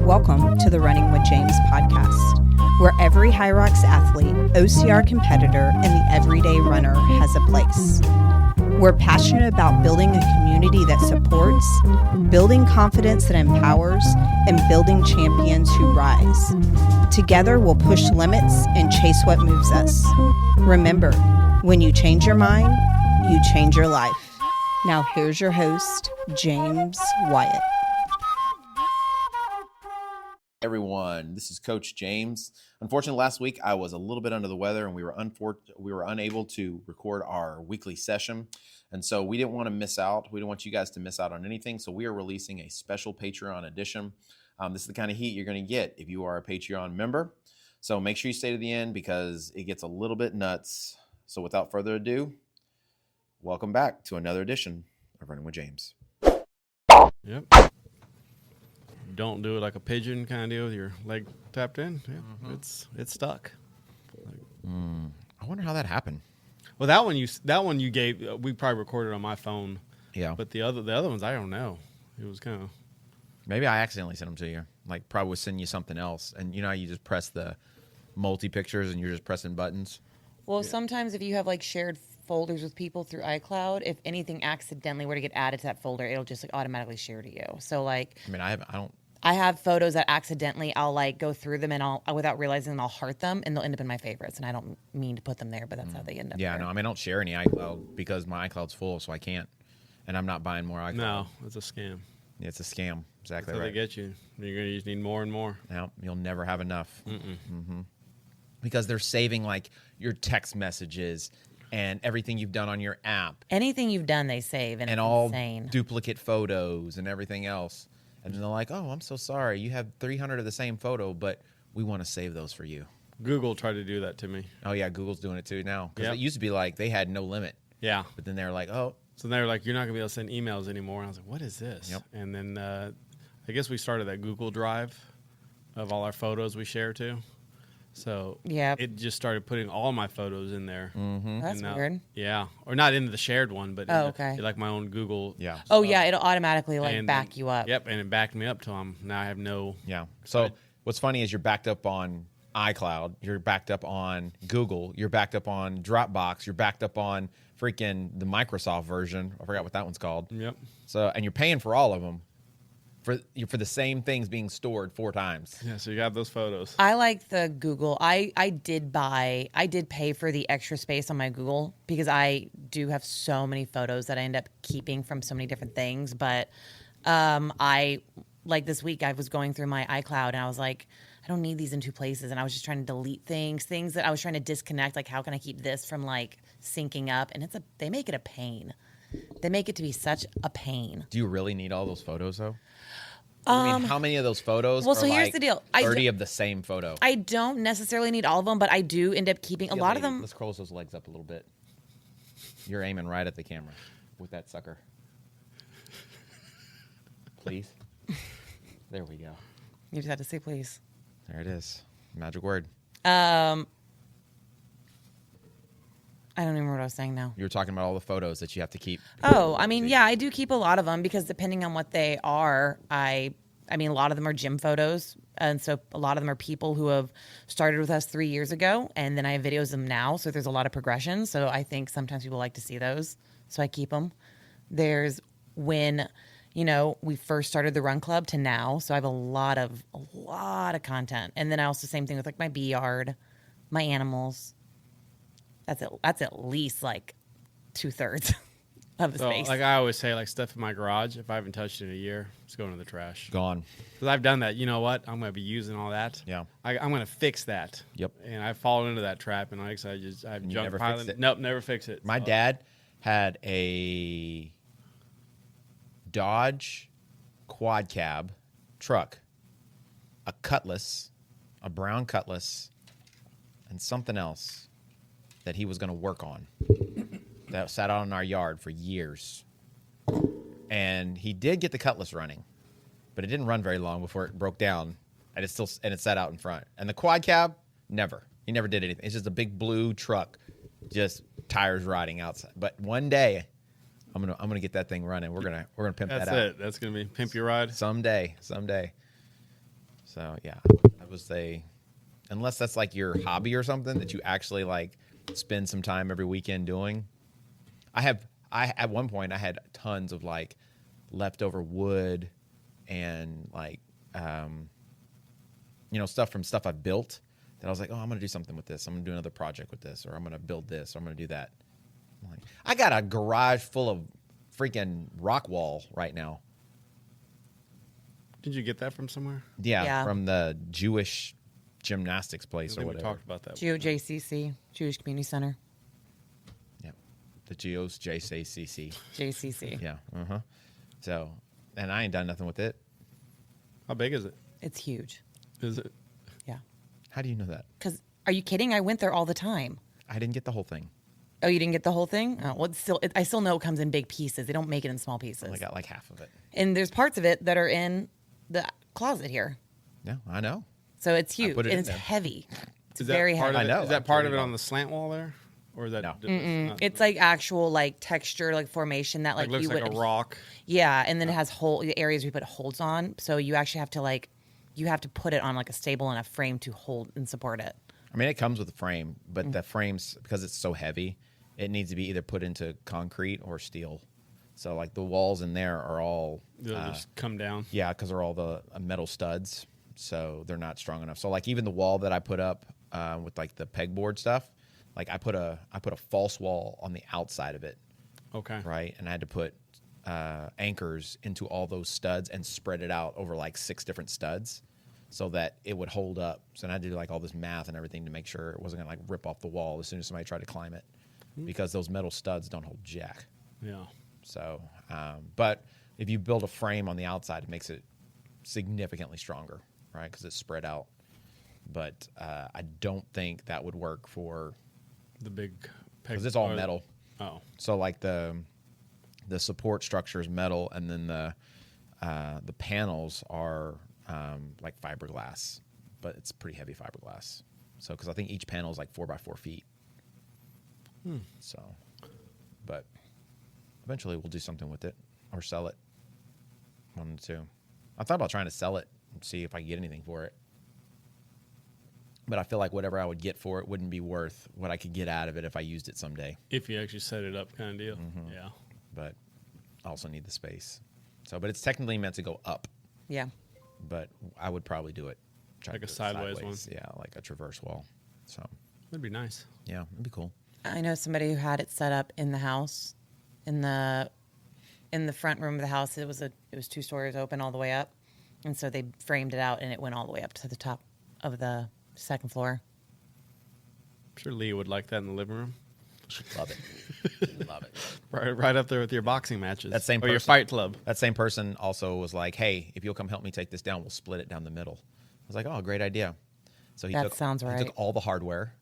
Welcome to the Running with James podcast, where every High Rocks athlete, OCR competitor, and the everyday runner has a place. We're passionate about building a community that supports, building confidence that empowers, and building champions who rise. Together, we'll push limits and chase what moves us. Remember, when you change your mind, you change your life. Now here's your host, James Wyatt. Everyone, this is Coach James. Unfortunately, last week I was a little bit under the weather and we were unable to record our weekly session. And so we didn't want to miss out. We don't want you guys to miss out on anything. So we are releasing a special Patreon edition. This is the kind of heat you're going to get if you are a Patreon member. So make sure you stay to the end because it gets a little bit nuts. So without further ado, welcome back to another edition of Running with James. Yep. Don't do it like a pigeon kind of deal with your leg tapped in. Yeah, it's stuck. I wonder how that happened. Well, that one you gave. We probably recorded on my phone. Yeah. But the other ones, I don't know. It was kind of. Maybe I accidentally sent them to you. Like probably was sending you something else, and you know how you just press the multi pictures and you're just pressing buttons. Well, sometimes if you have like shared folders with people through iCloud, if anything accidentally were to get added to that folder, it'll just like automatically share to you. So like, I mean, I have photos that accidentally I'll like go through them and I'll without realizing them, I'll heart them and they'll end up in my favorites. And I don't mean to put them there, but that's how they end up. Yeah, there. no, I mean, I don't share any iCloud because my iCloud's full, so I can't. And I'm not buying more iCloud. No, it's a scam. Yeah, it's a scam. Exactly That's how right. they get you. You're going to just need more and more. No, you'll never have enough. Because they're saving like your text messages and everything you've done on your app. Anything you've done, they save, and it's all insane. Duplicate photos and everything else. And then they're like, "Oh, I'm so sorry. You have 300 of the same photo, but we want to save those for you." Google tried to do that to me. Oh yeah, Google's doing it too now. Because Yep. it used to be like they had no limit. Yeah. But then they're like, "Oh." So they were like, "You're not going to be able to send emails anymore." And I was like, "What is this?" Yep. And then I guess we started that Google Drive of all our photos we share to. So it just started putting all my photos in there. That's weird. Yeah. Or not into the shared one, but okay. like my own Google. Yeah. Oh, yeah, it'll automatically like back you up. Yep, and it backed me up till now I have no. Yeah. So what's funny is you're backed up on iCloud, you're backed up on Google, you're backed up on Dropbox, you're backed up on freaking the Microsoft version. I forgot what that one's called. Yep. So and you're paying for all of them. For the same things being stored 4 times. Yeah, so you got those photos. I like the Google. I did pay for the extra space on my Google because I do have so many photos that I end up keeping from so many different things. But I, like this week, I was going through my iCloud and I was like, I don't need these in 2 places. And I was just trying to delete things that I was trying to disconnect. Like, how can I keep this from like syncing up? And they make it a pain. They make it to be such a pain. Do you really need all those photos though? I mean, how many of those photos are so here's the deal. 30 of the same photo? I don't necessarily need all of them, but I do end up keeping a lot of them. Let's close those legs up a little bit. You're aiming right at the camera with that sucker. Please. There we go. You just have to say please. There it is. Magic word. I don't even remember what I was saying now. You were talking about all the photos that you have to keep. Oh, I mean, yeah, I do keep a lot of them because depending on what they are, I mean, a lot of them are gym photos. And so a lot of them are people who have started with us 3 years ago. And then I have videos of them now. So there's a lot of progression. So I think sometimes people like to see those. So I keep them. There's when, we first started the run club to now. So I have a lot of content. And then I also, same thing with like my bee yard, my animals. That's at least like 2/3 of the space. Like I always say, like stuff in my garage, if I haven't touched it in a year, it's going to the trash. Gone. Because I've done that. You know what? I'm going to be using all that. Yeah. I'm going to fix that. Yep. And I've fallen into that trap, and like I said, I've junk piling. Nope, never fix it. My dad had a Dodge quad cab truck, a Cutlass, a brown Cutlass, and something else that he was going to work on that sat out in our yard for years. And he did get the Cutlass running, but it didn't run very long before it broke down, and it sat out in front. And the quad cab, never. He never did anything. It's just a big blue truck, just tires riding outside. But one day, I'm gonna get that thing running. We're gonna pimp that out. That's it. That's gonna be pimp your ride someday. So yeah, that was unless that's like your hobby or something that you actually like spend some time every weekend doing. At one point I had tons of like leftover wood and like stuff from stuff I've built that I was like, oh, I'm gonna do something with this. I'm gonna do another project with this, or I'm gonna build this, or I'm gonna do that. I'm like, I got a garage full of freaking rock wall right now. Did you get that from somewhere? Yeah. From the Jewish gymnastics place or whatever. We talked about that. JCC, Jewish Community Center. Yeah. The Geos JCCC. JCC. Yeah. Uh-huh. So, and I ain't done nothing with it. How big is it? It's huge. Is it? Yeah. How do you know that? Because, are you kidding? I went there all the time. I didn't get the whole thing. Oh, you didn't get the whole thing? Oh, well, I still know it comes in big pieces. They don't make it in small pieces. I only got like half of it. And there's parts of it that are in the closet here. Yeah, I know. So it's huge. And it's there. heavy. It's Is very that part heavy. of it? I know. Is that part of it on the slant wall there? Or is that No. It's like actual like texture, like formation that like looks you like would a rock. Yeah, and then it has areas we put holds on. So you actually have to put it on like a stable and a frame to hold and support it. I mean, it comes with a frame, but the frame's, because it's so heavy, it needs to be either put into concrete or steel. So like the walls in there are all They'll just come down. Yeah, because they're all the metal studs, so they're not strong enough. So like even the wall that I put up with like the pegboard stuff, like I put a false wall on the outside of it. Okay. Right, and I had to put anchors into all those studs and spread it out over like 6 different studs, so that it would hold up. So I had to do like all this math and everything to make sure it wasn't gonna like rip off the wall as soon as somebody tried to climb it, because those metal studs don't hold jack. Yeah. So, but if you build a frame on the outside, it makes it significantly stronger, right? Because it's spread out. But I don't think that would work for the big peg. Because it's all metal. Oh. So like the support structure is metal, and then the panels are like fiberglass, but it's pretty heavy fiberglass. So because I think each panel is like 4 by 4 feet. So, but eventually we'll do something with it or sell it. One of the two. I thought about trying to sell it and see if I could get anything for it. But I feel like whatever I would get for it wouldn't be worth what I could get out of it if I used it someday. If you actually set it up, kind of deal. Mm-hmm. Yeah. But I also need the space. So, but it's technically meant to go up. Yeah. But I would probably do it. Like a sideways one. Yeah, like a traverse wall. So that'd be nice. Yeah, it'd be cool. I know somebody who had it set up in the house, in the front room of the house. It was 2 stories open all the way up, and so they framed it out, and it went all the way up to the top of the 2nd floor. I'm sure Leah would like that in the living room. Love it. Love it. Right up there with your boxing matches. That same person, or your fight club. That same person also was like, hey, if you'll come help me take this down, we'll split it down the middle. I was like, oh, great idea. So sounds right. He took all the hardware.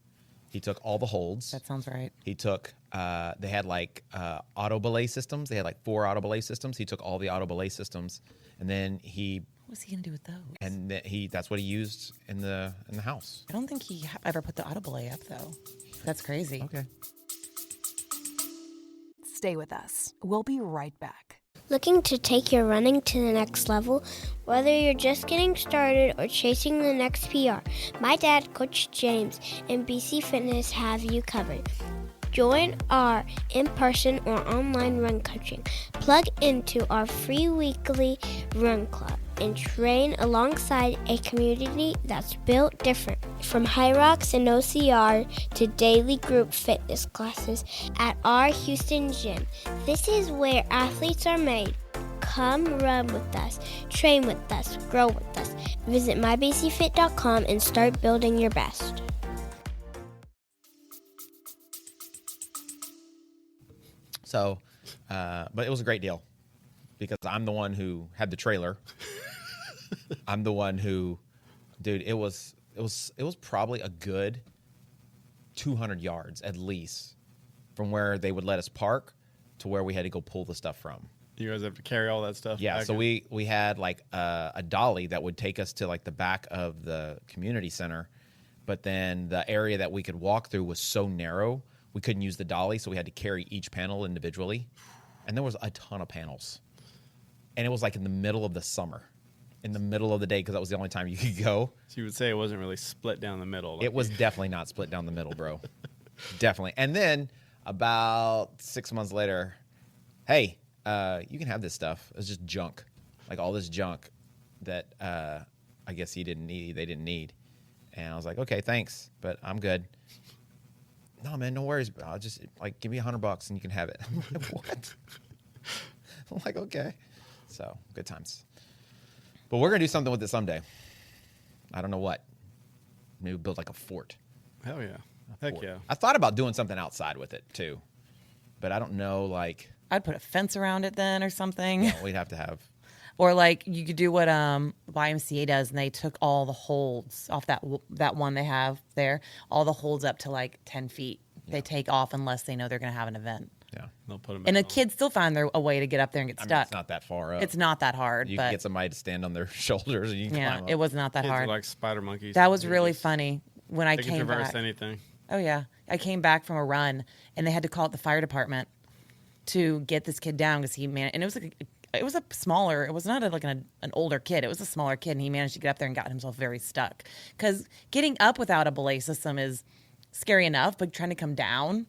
He took all the holds. That sounds right. He took, they had like auto belay systems. They had like 4 auto belay systems. He took all the auto belay systems, and then what's he gonna do with those? And that's what he used in the house. I don't think he ever put the auto belay up though. That's crazy. Okay. Stay with us. We'll be right back. Looking to take your running to the next level? Whether you're just getting started or chasing the next PR, my dad, Coach James, and BC Fitness have you covered. Join our in-person or online run coaching. Plug into our free weekly run club and train alongside a community that's built different. From High Rocks and OCR to daily group fitness classes at our Houston gym. This is where athletes are made. Come run with us, train with us, grow with us. Visit mybcfit.com and start building your best. So, but it was a great deal because I'm the one who had the trailer. I'm the one who, dude, it was probably a good 200 yards at least from where they would let us park to where we had to go pull the stuff from. You guys have to carry all that stuff? Yeah, so we had like a dolly that would take us to like the back of the community center, but then the area that we could walk through was so narrow, we couldn't use the dolly, so we had to carry each panel individually. And there was a ton of panels. And it was like in the middle of the summer. in the middle of the day because that was the only time you could go. So you would say it wasn't really split down the middle. It was definitely not split down the middle, bro. Definitely. And then about 6 months later, hey, you can have this stuff. It's just junk, like all this junk that I guess they didn't need. And I was like, okay, thanks, but I'm good. No, man, no worries. I'll just like give me $100 and you can have it. I'm like, what? I'm like, okay. So good times. But we're gonna do something with it someday. I don't know what. Maybe build like a fort. Hell yeah. Heck yeah. I thought about doing something outside with it too, but I don't know. Like, I'd put a fence around it then or something. yeah, we'd have to have. Or like you could do what YMCA does, and they took all the holds off that one they have there, all the holds up to like 10 feet. Yeah. They take off unless they know they're going to have an event. Yeah, they'll put them. And the kids still find a way to get up there and get stuck. It's not that far up. It's not that hard. You but can get somebody to stand on their shoulders and you can climb up. It was not that kids hard. Are like spider monkeys. That was really funny when I they came can traverse back. Anything. Oh yeah, I came back from a run and they had to call it the fire department to get this kid down because he and it was like. It was a smaller, it was not like an older kid. It was a smaller kid, and he managed to get up there and got himself very stuck. Because getting up without a belay system is scary enough, but trying to come down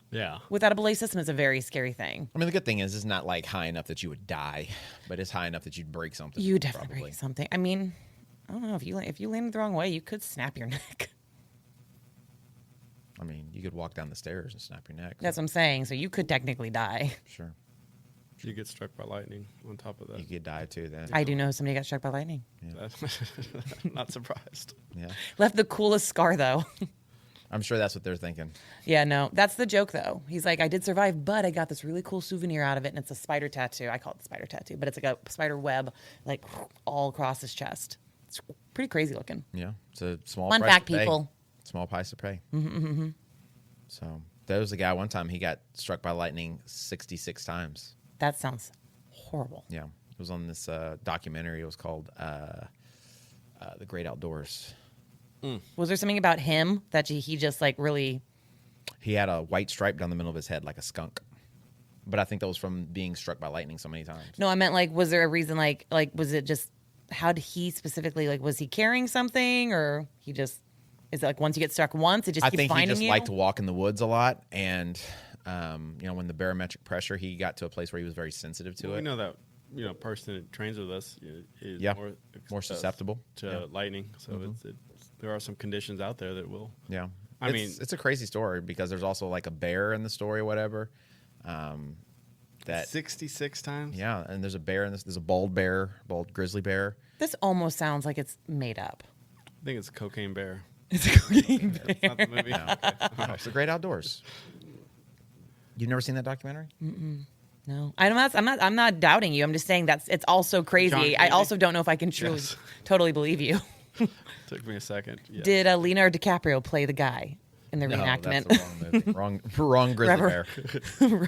without a belay system is a very scary thing. I mean, the good thing is it's not like high enough that you would die, but it's high enough that you'd break something. You definitely break something. I mean, I don't know, if you landed the wrong way, you could snap your neck. I mean, you could walk down the stairs and snap your neck. That's what I'm saying. So you could technically die. Sure. You get struck by lightning on top of that. You could die too then. I do know somebody got struck by lightning. Yeah. Not surprised. Yeah. Left the coolest scar, though. I'm sure that's what they're thinking. Yeah, no. That's the joke, though. He's like, I did survive, but I got this really cool souvenir out of it, and it's a spider tattoo. I call it the spider tattoo, but it's like a spider web, like, all across his chest. It's pretty crazy looking. Yeah. It's a small Fun price fact, to pay. people. Small price to pay. Mm-hmm. So there was a guy one time, he got struck by lightning 66 times. That sounds horrible. Yeah. It was on this documentary. It was called The Great Outdoors. Was there something about him that he just like really... He had a white stripe down the middle of his head like a skunk. But I think that was from being struck by lightning so many times. No, I meant like, was there a reason like was it just, how did he specifically, like, was he carrying something or he just, is it like once you get struck once, it just keeps finding you? I think he just liked to walk in the woods a lot. And, when the barometric pressure, he got to a place where he was very sensitive to it. We know that, person that trains with us is more susceptible to lightning. So there are some conditions out there that will. Yeah. I mean, it's a crazy story because there's also like a bear in the story or whatever. That 66 times? Yeah, and there's a bear in this. There's a bald grizzly bear. This almost sounds like it's made up. I think it's a cocaine bear. It's a cocaine bear. That's not the movie? No. No, it's The Great Outdoors. You've never seen that documentary? Mm-mm. No, I'm not doubting you. I'm just saying it's also crazy. I also don't know if I can truly, totally believe you. Took me a second. Yeah. Did Leonardo DiCaprio play the guy in the reenactment? That's the wrong movie. wrong grizzly bear.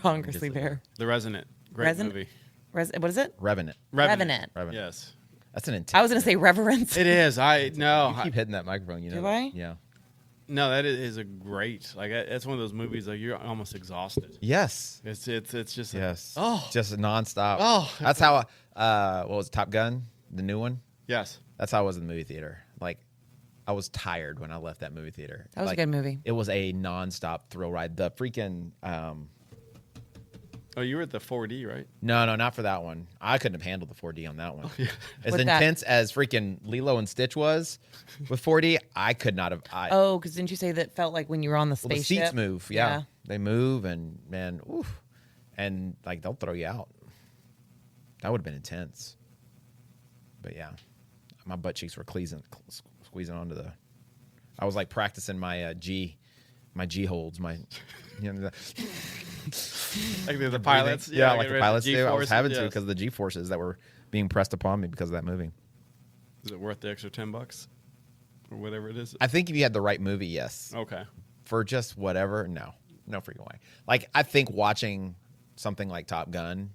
Wrong grizzly bear. The Resonant. Great movie. What is it? Revenant. Revenant. Yes. That's an intense. I was going to say reverence. It is. You keep hitting that microphone. You know. Do I? Yeah. No, that is a great. Like it's one of those movies like you're almost exhausted. Yes. It's just just nonstop. Oh, that's how. What was it, Top Gun, the new one? Yes. That's how I was in the movie theater. Like, I was tired when I left that movie theater. That was a good movie. It was a nonstop thrill ride. The freaking. Oh, you were at the 4D, right? No, not for that one. I couldn't have handled the 4D on that one. Oh, yeah. As intense as freaking Lilo and Stitch was with 4D, I could not have. Because didn't you say that felt like when you were on the spaceship? The seats move, yeah. They move, and man, oof. And like they'll throw you out. That would have been intense. But yeah, my butt cheeks were squeezing onto the. I was like practicing my G holds, my. Like the pilots, like the pilots do. I was having to because of the G forces that were being pressed upon me because of that movie. Is it worth the extra $10 or whatever it is? I think if you had the right movie, yes. Okay. For just whatever, no freaking way. Like I think watching something like Top Gun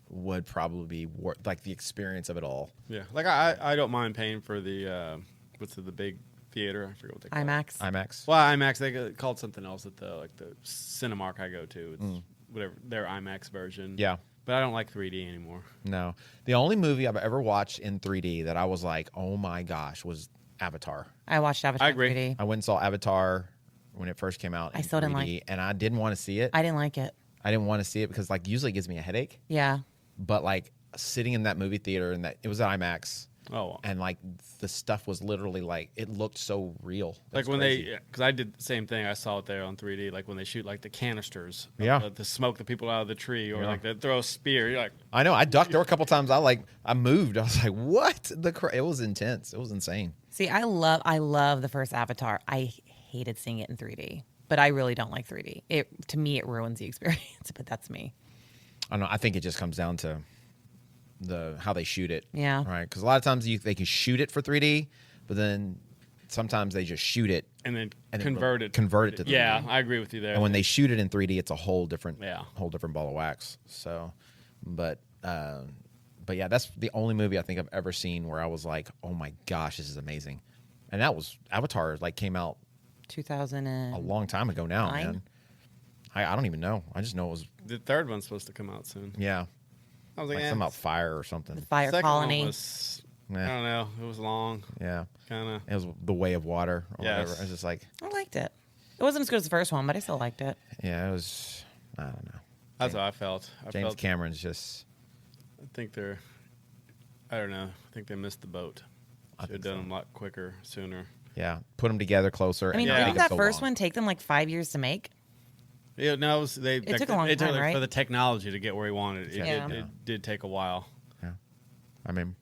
would probably be worth like the experience of it all. Yeah, like I don't mind paying for the the big theater. I forget what they call IMAX. IMAX. Well, IMAX, they called something else at the Cinemark I go to. It's whatever, their IMAX version. Yeah. But I don't like 3D anymore. No. The only movie I've ever watched in 3D that I was like, oh my gosh, was Avatar. I watched Avatar I agree. 3D. I went and saw Avatar when it first came out in I still 3D, didn't like- and I didn't want to see it. I didn't like it. I didn't want to see it because like usually it gives me a headache. Yeah. But like sitting in that movie theater and that it was at IMAX. Oh. And like the stuff was literally like it looked so real. Like when because I did the same thing. I saw it there on 3D. Like when they shoot like the canisters, to smoke the people out of the tree, or like they throw a spear. You're like, I know. I ducked. There were a couple times I moved. I was like, what? It was intense. It was insane. See, I love the first Avatar. I hated seeing it in 3D, but I really don't like 3D. To me, it ruins the experience. But that's me. I don't know. I think it just comes down to how they shoot it. Yeah. Right. Because a lot of times they can shoot it for 3D, but then sometimes they just shoot it and then convert it to 3D. Yeah, I agree with you there. And when they shoot it in 3D, it's a whole different ball of wax. So, but yeah, that's the only movie I think I've ever seen where I was like, oh my gosh, this is amazing. And that was Avatar. Like came out 2000 a long time ago now, man. I don't even know. I just know it was the third one's supposed to come out soon. Yeah. I was like something about fire or something. The Fire Second Colony. One was, I don't know. It was long. Yeah. Kind of. It was The Way of Water or whatever. I was just like, I liked it. It wasn't as good as the first one, but I still liked it. yeah, it was. I don't know. That's how I felt. James Cameron's just. I think they're. I don't know. I think they missed the boat. Should have done them a lot quicker, sooner. Yeah, put them together closer. I mean, and didn't that first one take them like 5 years to make? Yeah, no, it took a long time, right? For the technology to get where he wanted it. Yeah. It did take a while. Yeah, I mean,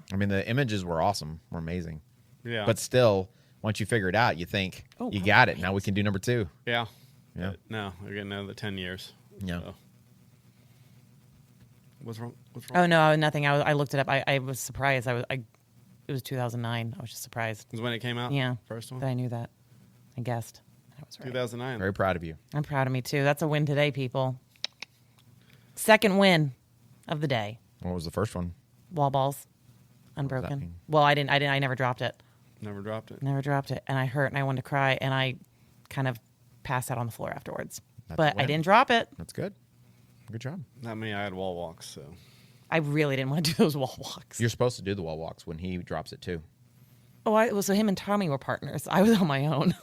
the images were awesome, were amazing. Yeah, but still, once you figure it out, you think you got it. Now we can do number 2. Yeah, yeah. But no, we're getting another 10 years. Yeah. So. What's wrong? Oh no, nothing. I looked it up. I was surprised. It was 2009. I was just surprised. Was when it came out. Yeah, first one. That I knew that. I guessed. I was right. 2009. Very proud of you. I'm proud of me too. That's a win today, people. Second win of the day. What was the first one? Wall balls, unbroken. Well, I didn't. I never dropped it. Never dropped it. Never dropped it, and I hurt, and I wanted to cry, and I kind of passed out on the floor afterwards. But I didn't drop it. That's good. Good job. Not me. I had wall walks, so. I really didn't want to do those wall walks. You're supposed to do the wall walks when he drops it too. Oh, so him and Tommy were partners. I was on my own.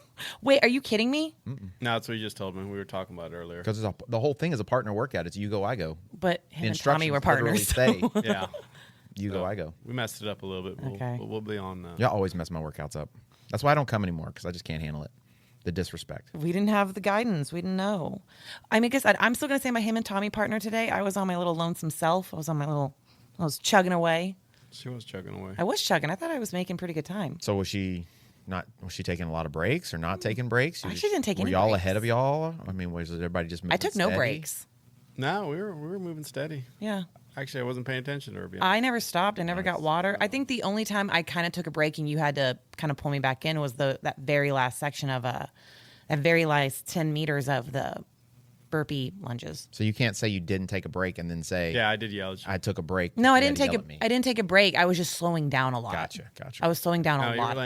Wait, are you kidding me? Mm-mm. No, that's what you just told me. We were talking about it earlier. Because the whole thing is a partner workout. It's you go, I go. But him and Tommy were partners. Say, yeah. You go, I go. We messed it up a little bit. Okay. We'll be on. Y'all always mess my workouts up. That's why I don't come anymore, because I just can't handle it. The disrespect. We didn't have the guidance. We didn't know. I mean, I'm still going to say my him and Tommy partner today. I was on my little lonesome self. I was chugging away. She was chugging away. I was chugging. I thought I was making pretty good time. So was she taking a lot of breaks or not taking breaks? I actually didn't take any Were y'all breaks. ahead of y'all? I mean, was everybody just moving I took no steady? breaks. No, we were moving steady. Yeah. Actually, I wasn't paying attention to her. I never stopped. I never got water. I think the only time I kind of took a break and you had to kind of pull me back in was that very last section of that very last 10 meters of the burpee lunges. So you can't say you didn't take a break and then say, yeah, I did yell at you. I took a break. No, I You didn't had to take yell at me. I didn't take a break. I was just slowing down a lot. Gotcha. I was slowing down a No, lot.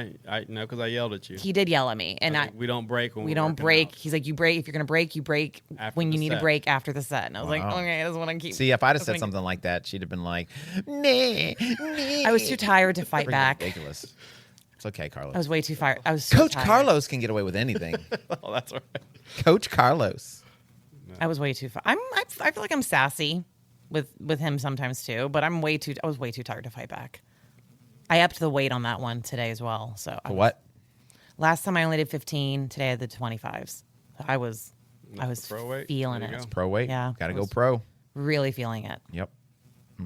no, because I yelled at you. He did yell at me, and we don't break when we we're don't working break. out. He's like, you break if you're gonna break. You break After when the you need a set. break after the set. And I was like, Wow. okay, that's what I keep. See, if I'd have that's said what I something like that, she'd have been like, nah. I was too tired to fight Freaking back. ridiculous. It's okay, Carlos. I was way too fired. I was so Coach tired. Carlos can get away with anything. Oh, that's right. Coach Carlos. I was way too. I feel like I'm sassy with him sometimes too, but I was way too tired to fight back. I upped the weight on that one today as well. So What? Last time I only did 15. Today I had the 25s. I was pro weight? feeling There you it. go. Pro weight? Yeah, Got to I go was pro. Really feeling it. Yep.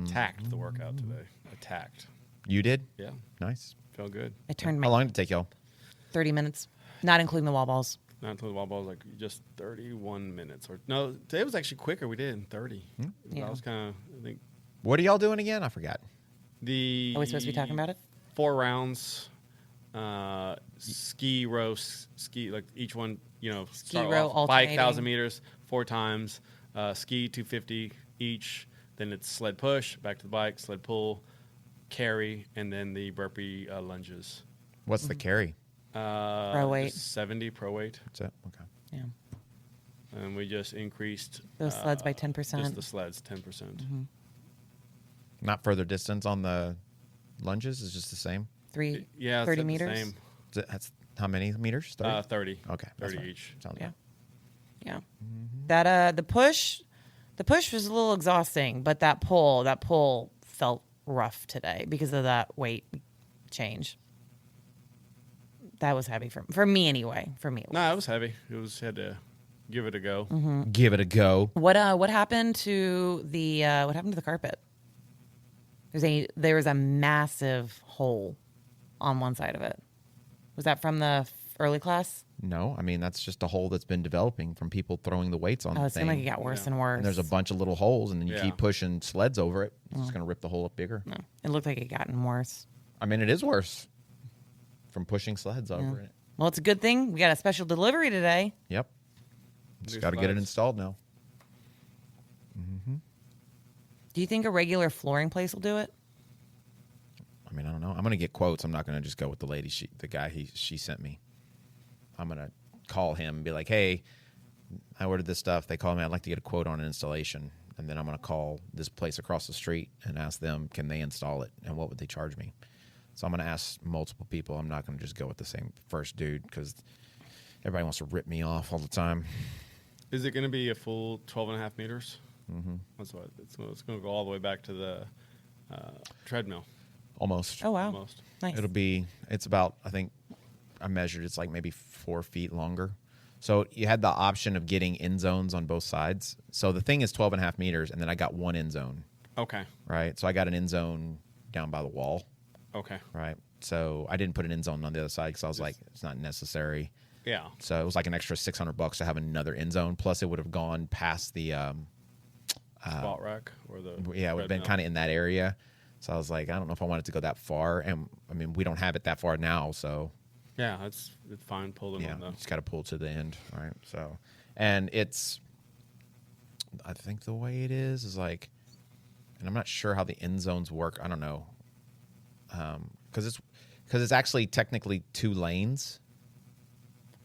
Attacked the workout today. Attacked. You did? Yeah. Nice. Felt good. It turned How my long did it take y'all? 30 minutes, not including the wall balls. Not until the wall ball was like just 31 minutes. Or no, today was actually quicker. We did it in 30. Yeah. That was kind of, I think, What are y'all doing again? I forgot. Are we supposed to be talking about it? 4 rounds, ski row, like each one, start row off alternating. 5,000 meters 4 times, ski 250 each. Then it's sled push, back to the bike, sled pull, carry, and then the burpee lunges. What's the carry? Pro weight. 70 pro weight. That's it. Okay. Yeah. And we just increased Those sleds by 10%. Just the sleds, 10%. Mm-hmm. Not further distance on the lunges is just the same. 30 the meters. Same. That's how many meters? 30? 30. Okay. 30 fine. each. Sounds Yeah. good. Yeah. Mm-hmm. That the push was a little exhausting, but that pull felt rough today because of that weight change. That was heavy for me anyway. For me, No, it was heavy. Had to give it a go. Mm-hmm. Give it a go. What happened to the carpet? There was a massive hole on one side of it. Was that from the early class? No, I mean that's just a hole that's been developing from people throwing the weights on Oh, the it thing. seemed like it got worse and worse. And there's a bunch of little holes, and then you Yeah. keep pushing sleds over it. It's just going to rip the hole up bigger. No, it looked like it gotten worse. I mean, it is worse from pushing sleds over it. Well, it's a good thing we got a special delivery today. Yep. Just New got to get it sleds. installed now. Do you think a regular flooring place will do it? I mean, I don't know. I'm going to get quotes. I'm not going to just go with the guy she sent me. I'm going to call him and be like, hey, I ordered this stuff. They called me. I'd like to get a quote on an installation. And then I'm going to call this place across the street and ask them, can they install it? And what would they charge me? So I'm going to ask multiple people. I'm not going to just go with the same first dude because everybody wants to rip me off all the time. Is it going to be a full 12.5 meters? Mm-hmm. That's what it's going to go all the way back to the treadmill. Almost. Oh, wow. Almost. Nice. It's about, I think I measured, it's like maybe 4 feet longer. So you had the option of getting end zones on both sides. So the thing is 12.5 meters, and then I got one end zone, Okay. right? So I got an end zone down by the wall, Okay. right? So I didn't put an end zone on the other side because I was like, it's not necessary. Yeah. So it was like an extra $600 to have another end zone. Plus it would have gone past the, Spot rack or the it would have been kind of in that area. So I was like, I don't know if I wanted to go that far. And I mean, we don't have it that far now. So Yeah, it's fine pulling yeah, on you the. just got to pull to the end, right? So, and it's, I think the way it is like, and I'm not sure how the end zones work. I don't know, because it's actually technically 2 lanes,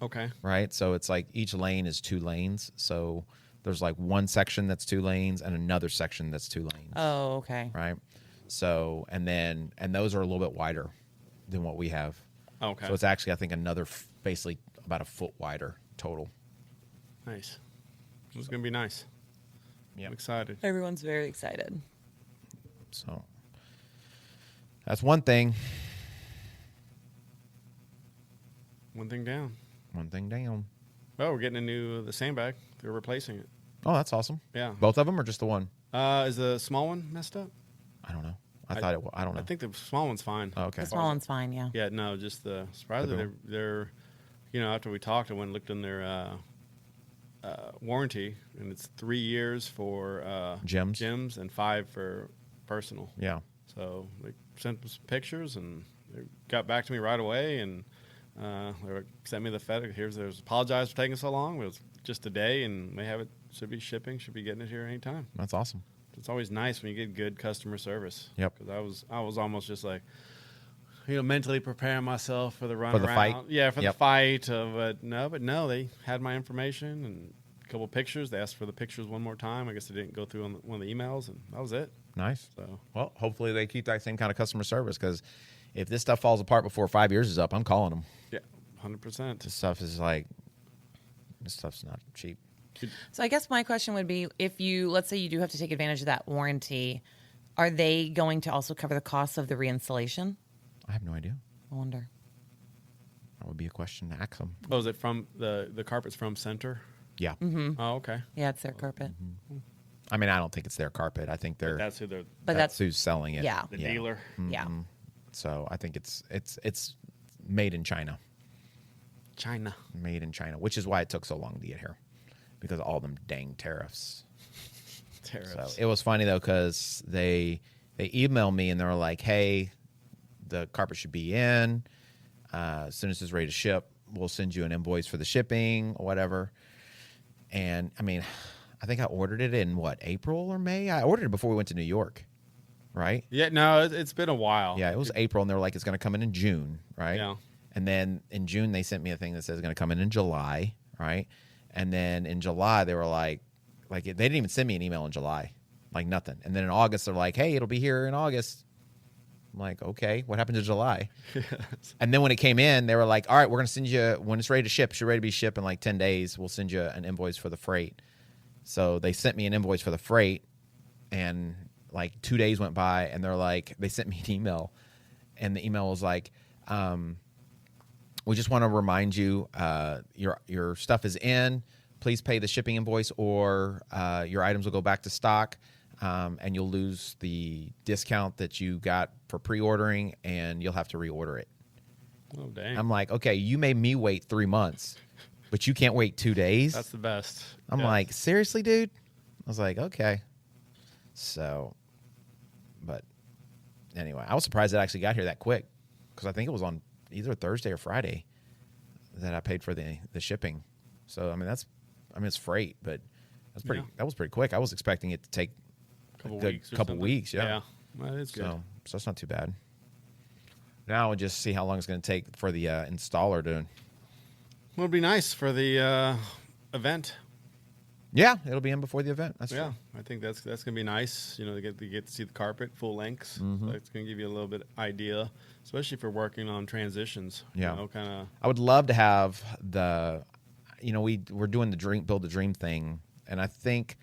Okay. right? So it's like each lane is 2 lanes. So there's like one section that's 2 lanes and another section that's 2 lanes, Oh, okay. right? So and those are a little bit wider than what we have. Okay. So it's actually, I think, another basically about a foot wider total. Nice. It's going to be nice. Yep. I'm excited. Everyone's very excited. So that's one thing. One thing down. One thing down. Well, we're getting the sandbag. They're replacing it. Oh, that's awesome. Yeah. Both of them or just the one? Is the small one messed up? I don't know. I thought it was. I don't know. I think the small one's fine. Oh, okay. The small one's fine, yeah. Yeah, no, just surprisingly they're after we talked, I went and looked in their warranty, and it's 3 years for gyms and 5 for personal. Yeah. So they sent some pictures, and they got back to me right away, and they sent me the FedEx. There's apologize for taking so long. It was just a day, and they have it. Should be getting it here anytime. That's awesome. It's always nice when you get good customer service. Yep. Because I was almost just like, mentally preparing myself for the run For the around. fight? Yeah, for Yep. the fight. But no, they had my information and a couple pictures. They asked for the pictures one more time. I guess they didn't go through on one of the emails, and that was it. Nice. So Well, hopefully they keep that same kind of customer service because if this stuff falls apart before 5 years is up, I'm calling them. yeah, 100%. This stuff's not cheap. So I guess my question would be, let's say you do have to take advantage of that warranty, are they going to also cover the cost of the reinstallation? I have no idea. I wonder. That would be a question to ask them. Oh, is it from the carpet's from Center? Yeah. Mm-hmm. Oh, okay. Yeah, it's their carpet. I mean, I don't think it's their carpet. I think That's who they're. But that's who's selling it. Yeah. The dealer. Yeah. So I think it's made in China. China. Made in China, which is why it took so long to get here, because of all them dang tariffs. Tariffs. So it was funny though, because they emailed me and they were like, "Hey, the carpet should be in. As soon as it's ready to ship, we'll send you an invoice for the shipping or whatever." And I mean, I think I ordered it in April or May. I ordered it before we went to New York, right? Yeah, no, it's been a while. Yeah, it was April, and they were like, "It's going to come in June," right? Yeah. And then in June, they sent me a thing that says it's going to come in July, right? And then in July, they were like they didn't even send me an email in July, like nothing. And then in August, they're like, hey, it'll be here in August. I'm like, okay, what happened to July? And then when it came in, they were like, all right, we're going to send you, when it's ready to ship, it's ready to be shipped in like 10 days, we'll send you an invoice for the freight. So they sent me an invoice for the freight, and like 2 days went by, and they're like, they sent me an email, and the email was like, we just want to remind you, your stuff is in. Please pay the shipping invoice, or your items will go back to stock, and you'll lose the discount that you got for pre-ordering, and you'll have to reorder it. Oh, dang. I'm like, okay, you made me wait 3 months, but you can't wait 2 days? That's the best. I'm like, seriously, dude? I was like, okay. So, but anyway, I was surprised it actually got here that quick, because I think it was on either Thursday or Friday that I paid for the shipping. So, I mean, it's freight, but that was pretty quick. I was expecting it to take couple weeks. Yeah. Well, it's good. So that's not too bad. Now we'll just see how long it's going to take for the installer to. Well, it'd be nice for the event. Yeah, it'll be in before the event. That's true. I think that's going to be nice. You know, to get to see the carpet full lengths. Mm-hmm. So it's going to give you a little bit idea, especially if you're working on transitions. Yeah. You know, kind of. I would love to have we're doing the build the dream thing, and I think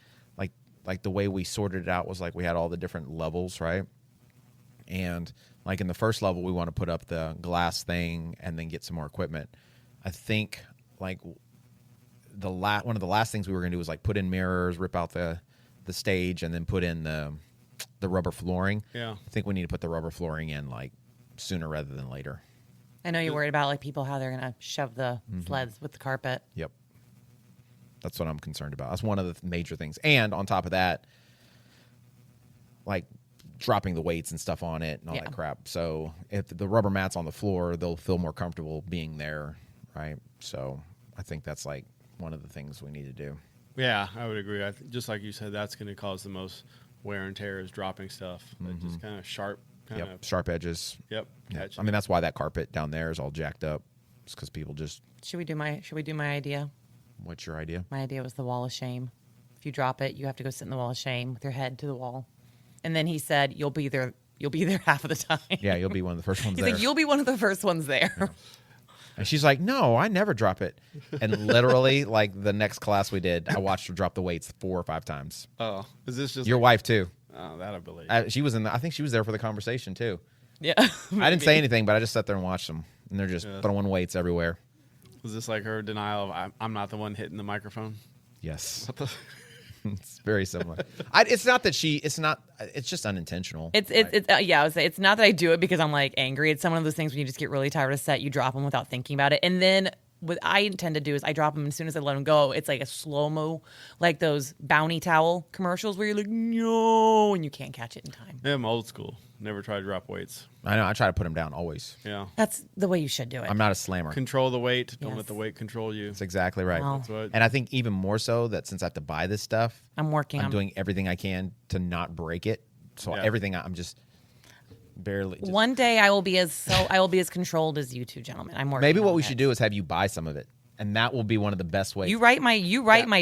like the way we sorted it out was like we had all the different levels, right? And like in the first level, we want to put up the glass thing and then get some more equipment. I think like one of the last things we were going to do was like put in mirrors, rip out the stage, and then put in the rubber flooring. Yeah. I think we need to put the rubber flooring in like sooner rather than later. I know you're worried about like people, how they're going to shove the sleds with the carpet. Yep. That's what I'm concerned about. That's one of the major things. And on top of that, like dropping the weights and stuff on it and all that crap. So if the rubber mat's on the floor, they'll feel more comfortable being there, right? So I think that's like one of the things we need to do. Yeah, I would agree. Just like you said, that's going to cause the most wear and tear is dropping stuff. Like just kind of sharp. Sharp edges. Yep. Yep. I mean, that's why that carpet down there is all jacked up. It's because people just. Should we do my idea? What's your idea? My idea was the wall of shame. If you drop it, you have to go sit in the wall of shame with your head to the wall. And then he said, you'll be there half of the time. Yeah, you'll be one of the first ones He's there. like, you'll be one of the first ones there. Yeah. And she's like, no, I never drop it. And literally, like the next class we did, I watched her drop the weights 4 or 5 times. Oh, is this just your wife too? Oh, that I believe. She was I think she was there for the conversation too. Yeah. I didn't say anything, but I just sat there and watched them. And they're just throwing weights everywhere. Was this like her denial of I'm not the one hitting the microphone? Yes. It's very similar. It's not that it's just unintentional. It's I would say it's not that I do it because I'm like angry. It's some of those things when you just get really tired of a set, you drop them without thinking about it. And then what I tend to do is I drop them as soon as I let them go. It's like a slow-mo, like those Bounty towel commercials where you're like, no, and you can't catch it in time. Yeah, I'm old school. Never try to drop weights. I know. I try to put them down always. Yeah. That's the way you should do it. I'm not a slammer. Control the weight. Don't Yes. let the weight control you. That's exactly right. Wow. That's what, And I think even more so that since I have to buy this stuff, I'm doing everything I can to not break it. So everything I'm just barely. One day I will be as controlled as you two gentlemen. I'm working. Maybe what on we it. should do is have you buy some of it, and that will be one of the best ways. You write my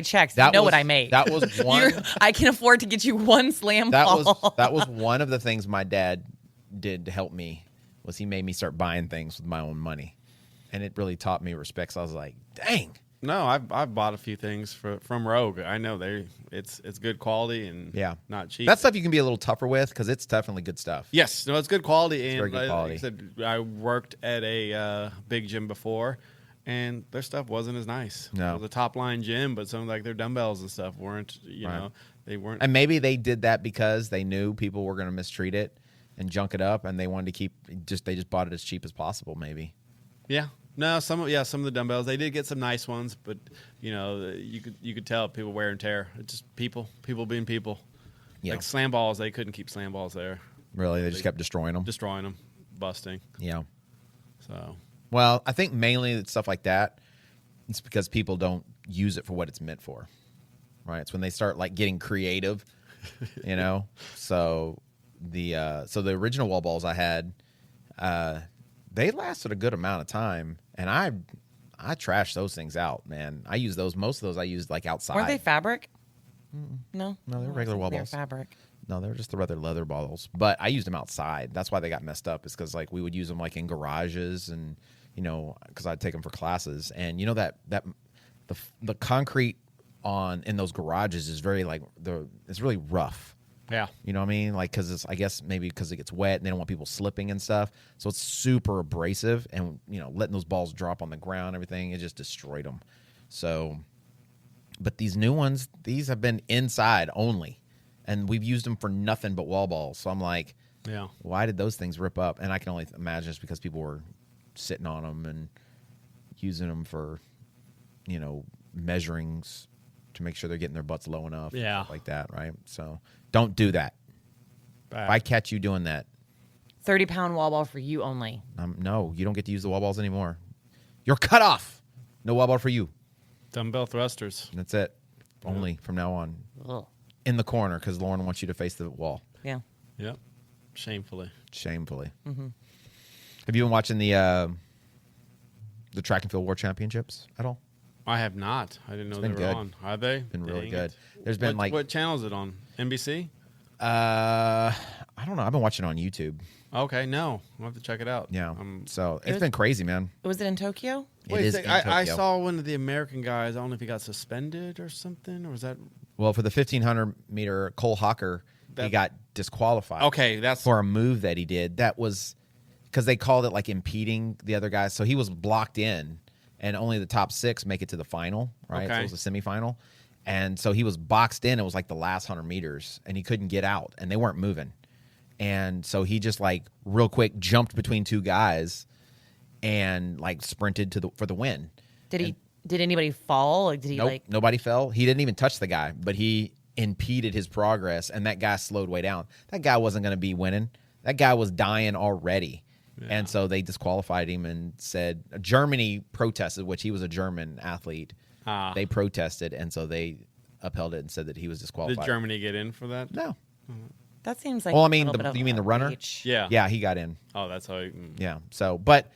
checks. You know what I make. That was one. I can afford to get you one slam ball. That was one of the things my dad did to help me. Was he made me start buying things with my own money, and it really taught me respect. So I was like, dang. No, I've bought a few things from Rogue. I know it's good quality and not cheap. That stuff you can be a little tougher with because it's definitely good stuff. Yes, no, it's good quality. It's and very good quality. Like I said, I worked at a big gym before, and their stuff wasn't as nice. No. It was a top line gym, but some like their dumbbells and stuff weren't. You know, they weren't. And maybe they did that because they knew people were going to mistreat it and junk it up, and they wanted to they just bought it as cheap as possible. Maybe. Yeah. No, some of the dumbbells, they did get some nice ones, but you know, you could tell people wear and tear. It's just people being people. Yeah. Like slam balls, they couldn't keep slam balls there. Really, they just kept destroying them. Destroying them, busting. Yeah. So. Well, I think mainly stuff like that, it's because people don't use it for what it's meant for, right? It's when they start like getting creative, you know. So the original wall balls I had, they lasted a good amount of time, and I trashed those things out, man. I use those. Most of those I used like outside. Weren't they fabric? No, No, they're regular wall They're balls. fabric. No, they were just the rather leather balls. But I used them outside. That's why they got messed up. Is because like we would use them like in garages, and because I'd take them for classes, and that the concrete in those garages is very it's really rough. Yeah. You know what I mean? Like, because I guess maybe because it gets wet and they don't want people slipping and stuff. So it's super abrasive, and letting those balls drop on the ground, everything, it just destroyed them. So, but these new ones, these have been inside only, and we've used them for nothing but wall balls. So I'm like, Yeah. why did those things rip up? And I can only imagine it's because people were sitting on them and using them for, measurings to make sure they're getting their butts low enough. Yeah. Stuff like that, right? So don't do that. If I catch you doing that, 30-pound wall ball for you only. no, you don't get to use the wall balls anymore. You're cut off. No wall ball for you. Dumbbell thrusters. That's it. Only from now on. Ugh. In the corner, because Lauren wants you to face the wall. Yeah. Yep. Shamefully. Shamefully. Mm-hmm. Have you been watching the track and field world championships at all? I have not. I didn't know they been were good. on. Are they? Been really Dang good. it. There's been What channel is it on? NBC? I don't know. I've been watching it on YouTube. Okay, no. I'll have to check it out. Yeah. Um, So it's been crazy, man. Was it in Tokyo? It is in I Tokyo. saw one of the American guys. I don't know if he got suspended or something, or was that... Well, for the 1,500 meter, Cole Hawker, he got disqualified. Okay, that's... For a move that he did. That was because they called it like impeding the other guys. So he was blocked in, and only the top 6 make it to the final, right? Okay. So it was a semifinal. And so he was boxed in. It was like the last 100 meters, and he couldn't get out, and they weren't moving. And so he just like real quick jumped between 2 guys and like sprinted for the win. Did anybody fall? Like, did he Nope, nobody fell. He didn't even touch the guy, but he impeded his progress, and that guy slowed way down. That guy wasn't going to be winning. That guy was dying already. Yeah. And so they disqualified him and said Germany protested, which he was a German athlete. They protested, and so they upheld it and said that he was disqualified. Did Germany get in for that? No. That seems like. Well, I a mean, little bit of you mean the runner? reach. Yeah. Yeah, he got in. Oh, that's how... Yeah. So, but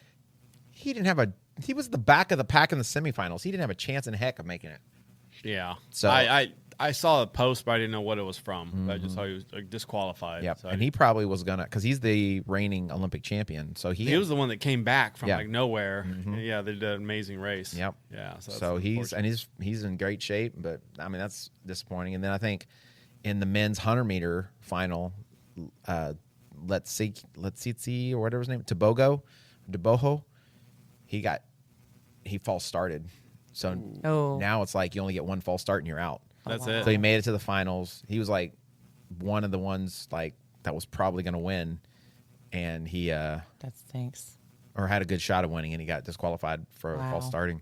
he didn't have he was the back of the pack in the semifinals. He didn't have a chance in heck of making it. Yeah. So- I saw a post, but I didn't know what it was from. I just saw he was disqualified. Yep. So And he probably was going to, because he's the reigning Olympic champion. So he was the one that came back from Yeah. like nowhere. Yeah, they did an amazing race. Yep. Yeah. So, So that's he's in great shape, but I mean that's disappointing. And then I think in the men's 100 meter final, let's see or whatever his name, Deboho, he false started. So now it's like you only get one false start and you're out. That's wow. it. So he made it to the finals. He was like one of the ones like that was probably going to win, and he That stinks. or had a good shot of winning, and he got disqualified for Wow. false starting.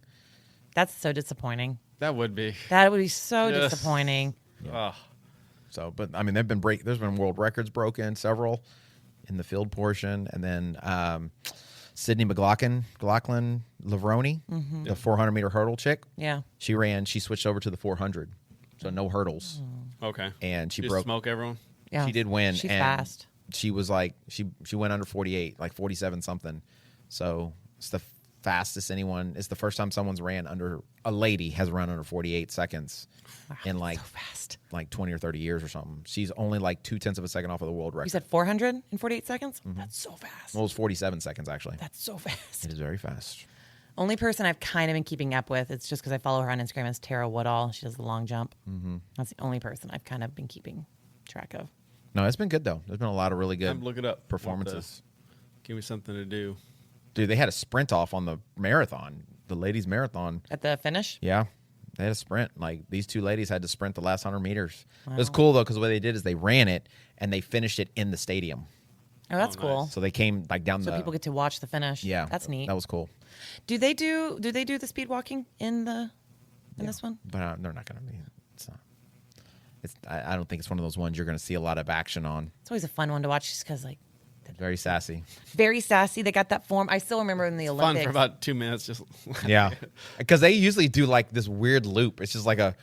That's so disappointing. That would be. That would be so Yes. disappointing. Ugh. So, but I mean, there's been world records broken, several in the field portion, and then Sydney McLaughlin Lavroni, the 400 meter hurdle chick. Yeah. She switched over to the 400, so no hurdles, Okay. and she Just broke. smoke everyone. Yeah. She did win. She's and fast. She was like she went under 48, like 47 something. So it's the fastest anyone. It's the first time a lady has run under 48 seconds in like So fast. like 20 or 30 years or something. She's only like 0.2 of a second off of the world record. You said 400 in 48 seconds? That's so fast. Well, it was 47 seconds actually. That's so fast. It is very fast. Only person I've kind of been keeping up with, it's just because I follow her on Instagram, is Tara Woodall. She does the long jump. Mm-hmm. That's the only person I've kind of been keeping track of. No, it's been good though. There's been a lot of really good Look it up. performances. Give me something to do. Dude, they had a sprint off on the marathon, the ladies' marathon. At the finish? Yeah, they had a sprint. Like these 2 ladies had to sprint the last 100 meters. It was cool though because the way they did is they ran it and they finished it in the stadium. Oh, that's nice. cool. So they came like down So people get to watch the finish. yeah, That's neat. That was cool. Do they do the speed walking in this one? But they're not going to be. It's not. I don't think it's one of those ones you're going to see a lot of action on. It's always a fun one to watch just because, like, Very sassy. very sassy. They got that form. I still remember in the Fun Olympics. for about 2 minutes. Just Yeah, because they usually do like this weird loop. It's just like a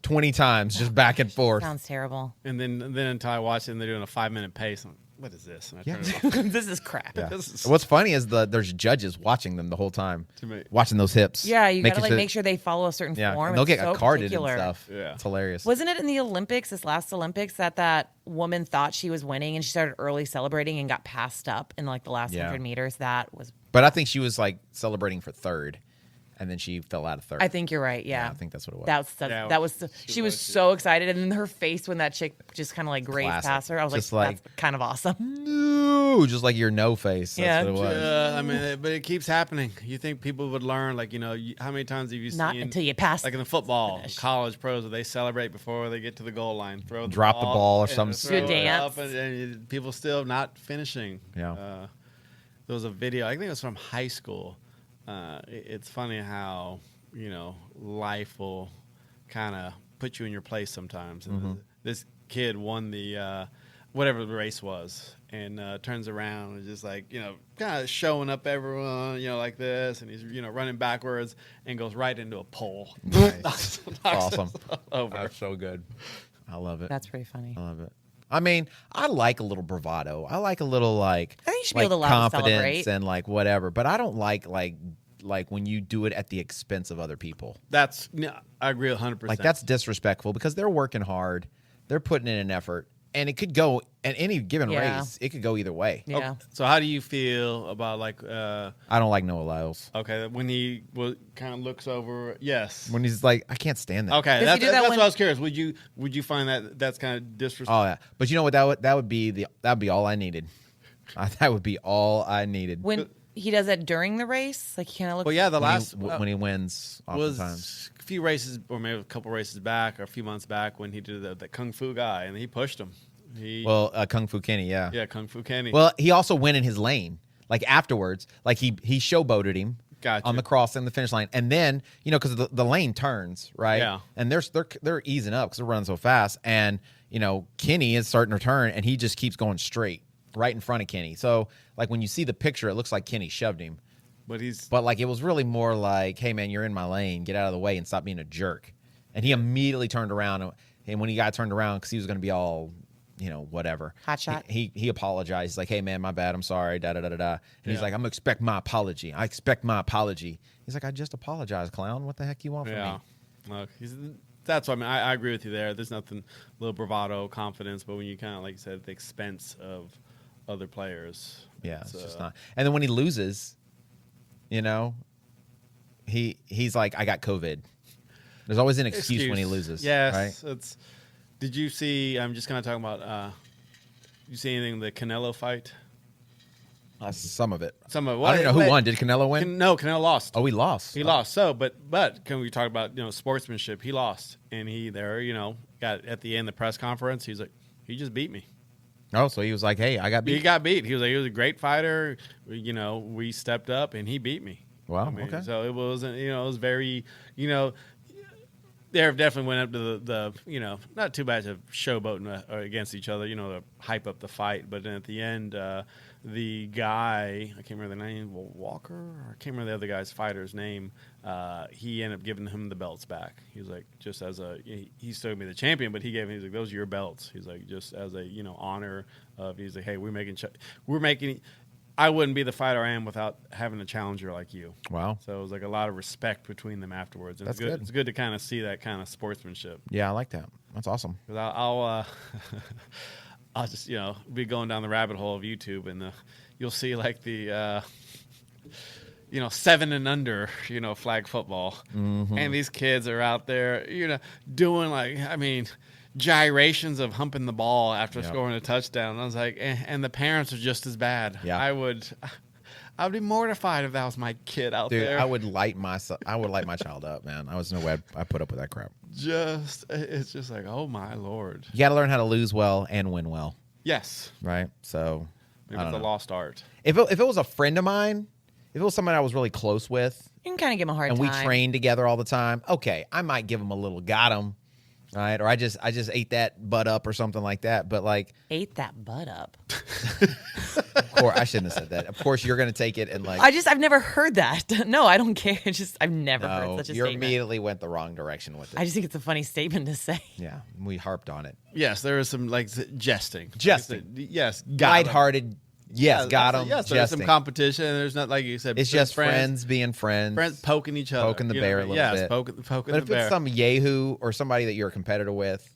20 times just back and forth. Sounds terrible. and then until I watch it, and they're doing a 5-minute pace. what is this? And I Yeah. turn it off. This is crap. Yeah. This is- What's funny is there's judges watching them the whole time, To me. watching those hips. Yeah, you gotta making make sure they follow a certain Yeah, form. and they'll It's get so carded particular. and stuff. Yeah. It's hilarious. Wasn't it in the Olympics, this last Olympics, that woman thought she was winning and she started early celebrating and got passed up in like the last 100 meters? That was. But I think she was like celebrating for third, and then she fell out of third. I think you're right. Yeah, I think that's what it was. That was. She was so excited, and then her face when that chick just kind of like grazed Classic. past her. I was Just like, like- that's kind of awesome. no, just like your no face. That's Yeah. what it was. I mean, but it keeps happening. You think people would learn, like, how many times have you Not seen, until you pass. like in the football, finish. college pros, where they celebrate before they get to the goal line, Drop the ball or and something throw Good it dance. up, and people still not finishing. Yeah. There was a video, I think it was from high school. It's funny how, life will kind of put you in your place sometimes. And this kid won the whatever the race was, and turns around and just like, kind of showing up everyone, like this, and he's, running backwards and goes right into a pole. Nice. Awesome. Over. That's so good. I love it. That's pretty funny. I love it. I mean, I like a little bravado. I like a little like I think you should be able to allow to confidence celebrate. and like whatever. But I don't like when you do it at the expense of other people. I agree 100%. Like that's disrespectful because they're working hard, they're putting in an effort, and it could go at any given Yeah. race. It could go either way. Yeah. So how do you feel about like, I don't like Noah Lyles okay, when he kind of looks over, yes. when he's like, I can't stand that. Okay, Does he that's do that that's when- what I was curious. Would you find that's kind of disrespectful? Oh yeah, but you know what? That would be all I needed. That would be all I needed. When he does it during the race, like he kind of looks. Well, yeah, the when last when he wins, was oftentimes. a few races, or maybe a couple races back, or a few months back, when he did the Kung Fu guy, and he pushed him. Kung Fu Kenny, yeah. Yeah, Kung Fu Kenny. Well, he also went in his lane. Like afterwards, like he showboated him Gotcha. on the crossing the finish line, and then because the lane turns right, Yeah. and they're easing up because they're running so fast, and Kenny is starting to turn, and he just keeps going straight right in front of Kenny. So like when you see the picture, it looks like Kenny shoved him, but like it was really more like, hey man, you're in my lane, get out of the way and stop being a jerk. And he immediately turned around, and when he got turned around because he was going to be all whatever. Hot shot. He apologized. He's like, hey, man, my bad. I'm sorry. Da da da da da. And he's like, I'm going to expect my apology. I expect my apology. He's like, I just apologized, clown. What the heck you want from yeah. me? Look, that's what I mean. I agree with you there. There's nothing, little bravado, confidence, but when you kind of, like you said, at the expense of other players. Yeah, it's just not. And then when he loses, he's like, I got COVID. There's always an excuse when he loses. Yes. Right? Did you see, I'm just kind of talking about, you see anything in the Canelo fight? Some of it. Some of I don't even know who won. Did Canelo win? No, Canelo lost. Oh, he lost. He lost. So, but can we talk about sportsmanship? He lost, and he got at the end of the press conference. He's like, he just beat me. Oh, so he was like, hey, I got beat. He got beat. He was like, he was a great fighter. We stepped up, and he beat me. Wow. Okay. So it wasn't. It was very. They definitely went up to the not too bad to showboating against each other, to hype up the fight. But then at the end, the guy, I can't remember the name, Walker, or I can't remember the other guy's fighter's name. He ended up giving him the belts back. He was like, just as he's still gonna be the champion, but he's like, those are your belts. He's like, just as a honor of. He's like, hey, we're making. I wouldn't be the fighter I am without having a challenger like you. Wow. So it was like a lot of respect between them afterwards. That's good. It's good to kind of see that kind of sportsmanship. Yeah, I like that. That's awesome. 'Cause I'll I'll just be going down the rabbit hole of YouTube, and you'll see like the 7 and under flag football, and these kids are out there doing gyrations of humping the ball after scoring a touchdown. And I was like, and the parents are just as bad. Yeah. I would be mortified if that was my kid out Dude, there. I would light my child up, man. I was no way I put up with that crap. It's just like, oh my Lord. You got to learn how to lose well and win well, Yes. right? So Maybe I it's don't a know. lost art. If it was a friend of mine, if it was somebody I was really close with, You can kind of give him a hard and time. we trained together all the time, okay, I might give him a little got him, right? Or I just ate that butt up or something like that. But like, Ate that butt up. of course, I shouldn't have said that. Of course, you're going to take it and like. I've never heard that. No, I don't care. I've never heard No, such a you statement. immediately went the wrong direction with it. I just think it's a funny statement to say. Yeah, we harped on it. Yes, there is some like jesting. Jesting. Yes, got 'em. Lighthearted. Yes, got him. Yes, there's some competition. And there's not, like you said, It's just friends being friends. Friends poking each other. Poking the you bear know, a little yes, bit. poking But the if bear. it's some yahoo or somebody that you're a competitor with,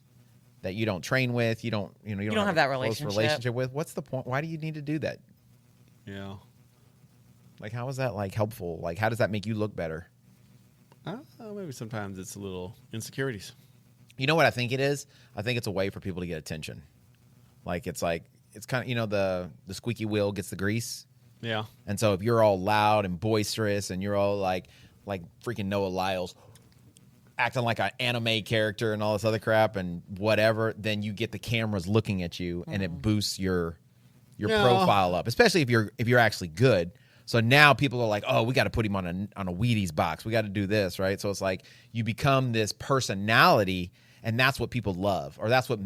that you don't train with, you don't don't have that a close relationship. with, what's the point? Why do you need to do that? Yeah. Like, how is that like helpful? Like, how does that make you look better? Maybe sometimes it's a little insecurities. You know what I think it is? I think it's a way for people to get attention. Like it's kind of, the squeaky wheel gets the grease. Yeah. And so if you're all loud and boisterous and you're all like freaking Noah Lyles acting like an anime character and all this other crap and whatever, then you get the cameras looking at you and it boosts your profile up, especially if you're actually good. So now people are like, oh, we got to put him on a Wheaties box. We got to do this, right? So it's like you become this personality, and that's what people love, or that's what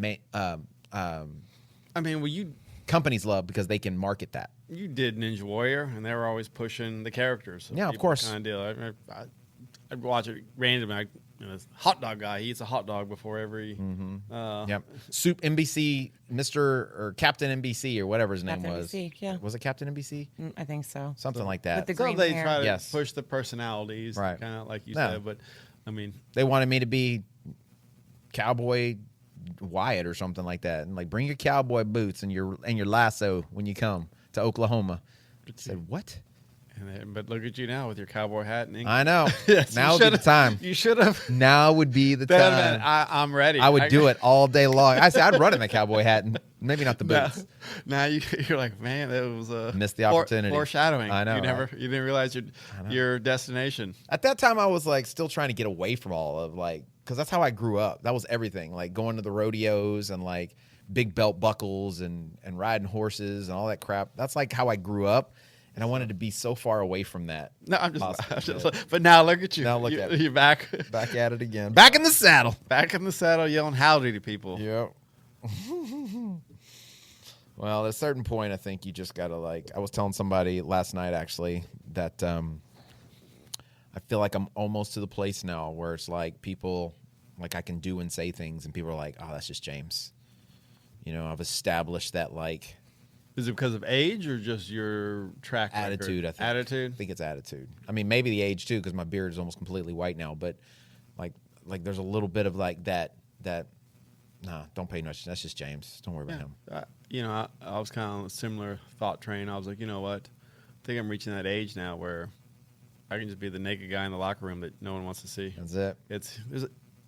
companies love because they can market that. You did Ninja Warrior, and they were always pushing the characters. So Yeah, of course. Kind of deal. I'd watch it randomly. This hot dog guy, he eats a hot dog before every. Yep. Soup NBC, Mr. or Captain NBC or whatever his name Captain was. NBC, yeah. Was it Captain NBC? I think so. Something like that. With the So green they hair. try to Yes. push the personalities, Right. kind of like you No. said. But I mean, They wanted me to be Cowboy Wyatt or something like that, and like bring your cowboy boots and your lasso when you come to Oklahoma. I said what? but look at you now with your cowboy hat and ink. I know. Yes, Now you would be the should've- time. You should have. Now would be the time. I'm ready. I would do it all day long. I said I'd run in the cowboy hat and maybe not the boots. Now you're like, man, that was a Missed the opportunity. Foreshadowing. I know, You didn't realize your destination. At that time, I was like still trying to get away from all of like, because that's how I grew up. That was everything, like going to the rodeos and like big belt buckles and riding horses and all that crap. That's like how I grew up, and I wanted to be so far away from that. No, I'm possible. just. But now look at you. Now look at me. You're back, Back at it again. Back in the saddle. back in the saddle, yelling howdy to people. Yep. Well, at a certain point, I think you just gotta like. I was telling somebody last night actually that I feel like I'm almost to the place now where it's like people, like I can do and say things, and people are like, "Oh, that's just James." You know, I've established that like Is it because of age or just your track record? attitude. I think. Attitude. I think it's attitude. I mean, maybe the age too, because my beard is almost completely white now. But like there's a little bit of like that. Nah, don't pay much. That's just James. Don't worry about him. I was kind of on a similar thought train. I was like, you know what? I think I'm reaching that age now where I can just be the naked guy in the locker room that no one wants to see. That's it.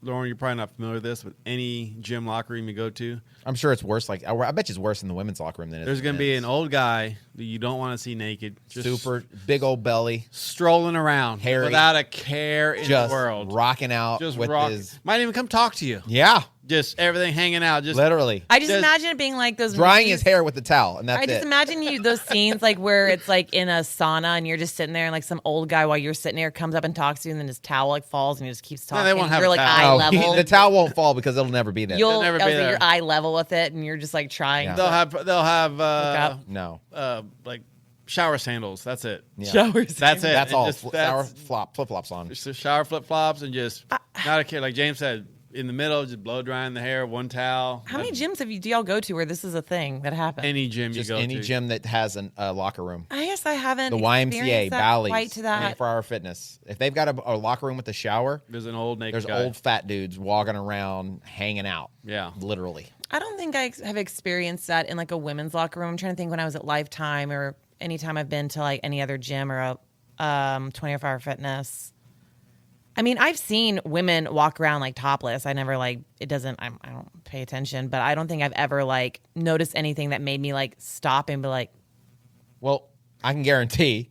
Lauren, you're probably not familiar with this, but any gym locker room you go to, I'm sure it's worse. Like I bet you it's worse in the women's locker room than it is. there's in going to the be men's. an old guy that you don't want to see naked, just Super big old belly, strolling around hairy, without a care in just the world. rocking out Just with rock. his. Might even come talk to you. Yeah, Just everything hanging out. Just literally I just Does- imagine it being like those drying movies- his hair with the towel, and that's I just it. imagine those scenes like where it's like in a sauna and you're just sitting there and like some old guy while you're sitting there comes up and talks to you and then his towel like falls and he just keeps talking. they won't have you're a like towel. eye Oh, level. the towel won't fall because it'll never be there. You'll never I be was like, there. you're eye level with it and you're just like trying. Yeah. to they'll have up. No, like shower sandals. That's it. yeah. showers. That's it. That's And all. just- Flip flops on. Just the shower flip flops and just not a care. Like James said, in the middle, just blow drying the hair, one towel. How many gyms do y'all go to where this is a thing that happens? Any gym Just you go any to. gym that has a locker room. I guess I haven't. The YMCA, experienced that Bally's, quite to that. 24 Hour Fitness. If they've got a locker room with a shower, There's an old naked there's guy. old fat dudes walking around, hanging out. Yeah. Literally. I don't think I have experienced that in like a women's locker room. I'm trying to think when I was at Lifetime or anytime I've been to like any other gym or a 24 Hour Fitness. I mean, I've seen women walk around like topless. I never like it doesn't. I don't pay attention, but I don't think I've ever like noticed anything that made me like stop and be like, Well, I can guarantee,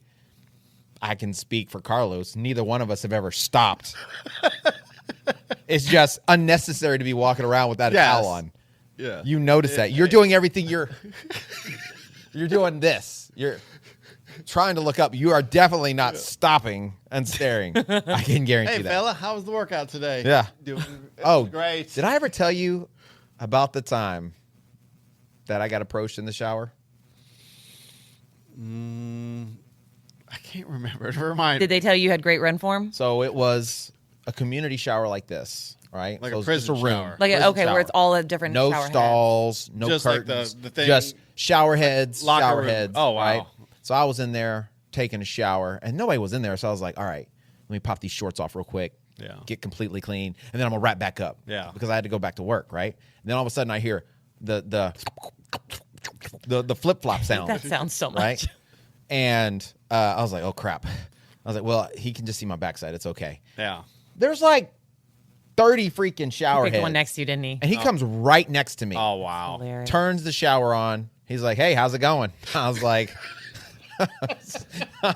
I can speak for Carlos, neither one of us have ever stopped. It's just unnecessary to be walking around without a Yes. towel on. Yeah. You notice that. You're doing everything you're doing this. trying to look up, you are definitely not stopping and staring. I can guarantee Hey, that. fella, how was the workout today? Yeah. Oh, great. Did I ever tell you about the time that I got approached in the shower? I can't remember. Remind Did they tell you had great run form? So it was a community shower like this, right? Like so a it's prison just a room. shower. Like Prison okay, shower. where it's all a different No shower heads. stalls, no Just like curtains, the thing- just shower heads, Locker shower room. heads. Oh, wow. Right? So I was in there taking a shower, and nobody was in there. So I was like, all right, let me pop these shorts off real quick, Yeah. get completely clean, and then I'm gonna wrap back up. Yeah. Because I had to go back to work, right? And then all of a sudden I hear the flip flop sound. That sounds so much. Right? And I was like, oh crap. I was like, well, he can just see my backside. It's okay. Yeah. There's like 30 freaking shower Picked the one heads. next to you, didn't he? And he comes right next to me. Oh, wow. Hilarious. Turns the shower on. He's like, hey, how's it going? I was like,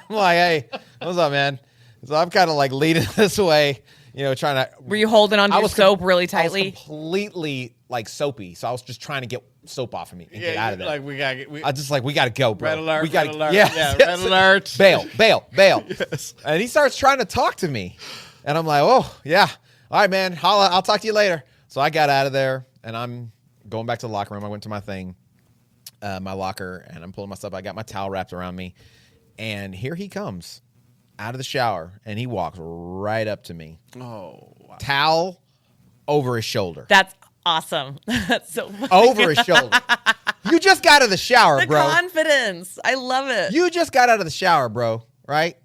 hey, what's up, man? So I'm kind of like leading this way, trying to. Were you holding on to your soap really I tightly? was completely like soapy. So I was just trying to get soap off of me and get out of there. Like we gotta get. I just like, we got to go, bro. Red alert, We gotta, red alert. Yeah, Yeah, yes. red alert. Bail. Yes. And he starts trying to talk to me. And I'm like, oh, yeah. All right, man. I'll talk to you later. So I got out of there, and I'm going back to the locker room. I went to my thing, my locker, and I'm pulling my stuff. I got my towel wrapped around me. And here he comes out of the shower, and he walks right up to me. Oh, wow. Towel over his shoulder. That's awesome. That's so funny. Over his shoulder. You just got out of the shower, The bro. confidence. I love it. You just got out of the shower, bro, right?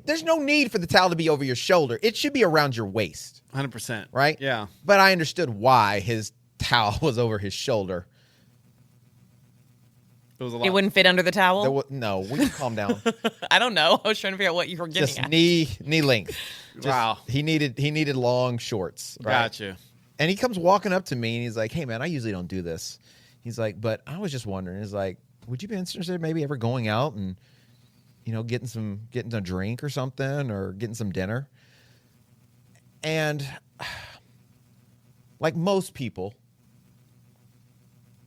There's no need for the towel to be over your shoulder. It should be around your waist, 100%. right? Yeah. But I understood why his towel was over his shoulder. It was a lot. It wouldn't fit under the towel? No, we can calm down. I don't know. I was trying to figure out what you were getting Just at. knee length. Just- Wow. He needed long shorts. Right? Gotcha. And he comes walking up to me and he's like, hey, man, I usually don't do this. He's like, but I was just wondering. He's like, would you be interested in maybe ever going out and, getting a drink or something or getting some dinner? And like most people,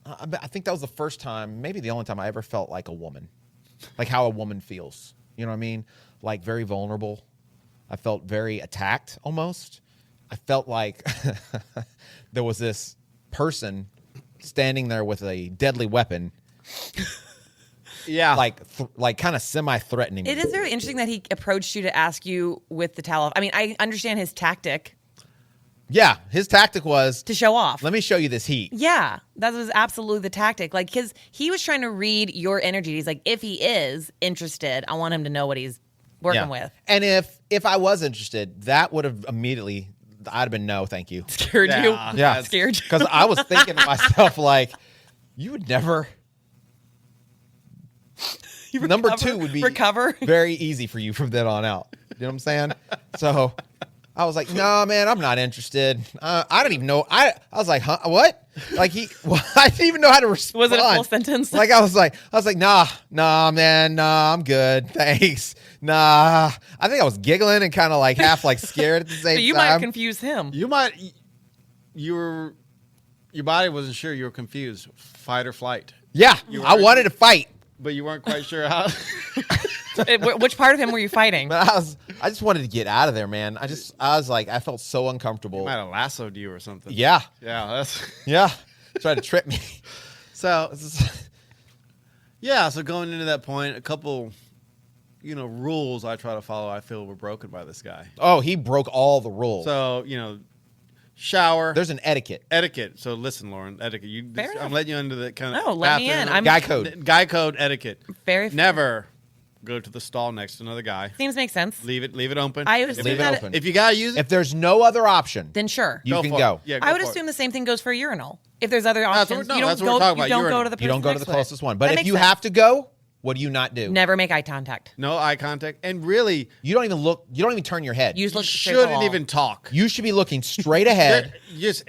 I think that was the first time, maybe the only time I ever felt like a woman, like how a woman feels. You know what I mean? Like very vulnerable. I felt very attacked almost. I felt like there was this person standing there with a deadly weapon, Yeah. like kind of semi-threatening me. It is very interesting that he approached you to ask you with the towel off. I mean, I understand his tactic Yeah, his tactic was, to show off. let me show you this heat. Yeah, that was absolutely the tactic. Like, because he was trying to read your energy. He's like, if he is interested, I want him to know what he's working with. And if I was interested, that would have immediately, I'd have been no, thank you. Scared Yeah. you? Yeah. Scared you? Because I was thinking to myself, like, you would never. Number two would be recover. very easy for you from then on out. You know what I'm saying? So I was like, no, man, I'm not interested. I didn't even know. I was like, huh, what? Like I didn't even know how to respond. Was it a full sentence? Like I was like, nah, man, nah, I'm good, thanks. Nah, I think I was giggling and kind of like half like scared at the same So you time. might have confused him. your body wasn't sure. You were confused. Fight or flight. Yeah, You I were- wanted to fight, But you weren't quite sure how. Which part of him were you fighting? but I just wanted to get out of there, man. I was like, I felt so uncomfortable. Might have lassoed you or something. Yeah, Yeah. That's yeah, tried to trip me. so. Yeah. So going into that point, a couple, rules I try to follow. I feel were broken by this guy. Oh, he broke all the rules. So shower. There's an etiquette. etiquette. So listen, Lauren, etiquette. Fair I'm enough. letting you into the kind of No, let me in. bathroom- I'm Guy code. Guy code etiquette. very fair. Never go to the stall next to another guy. Seems make sense. Leave it open. I would If assume Leave it that open. If you gotta use it, If there's no other option, then sure. you can for go. it. Yeah, I would for it. assume the same thing goes for a urinal. If there's other That's options, what- no, you don't that's what go. we're talking You about, don't go urinal. to the person You don't go to next the it. closest one. But That if makes you sense. have to go, what do you not do? Never make eye contact. no eye contact, and really, You don't even look. You don't even turn your head. You you just look straight at the shouldn't wall. even talk. You should be looking straight ahead.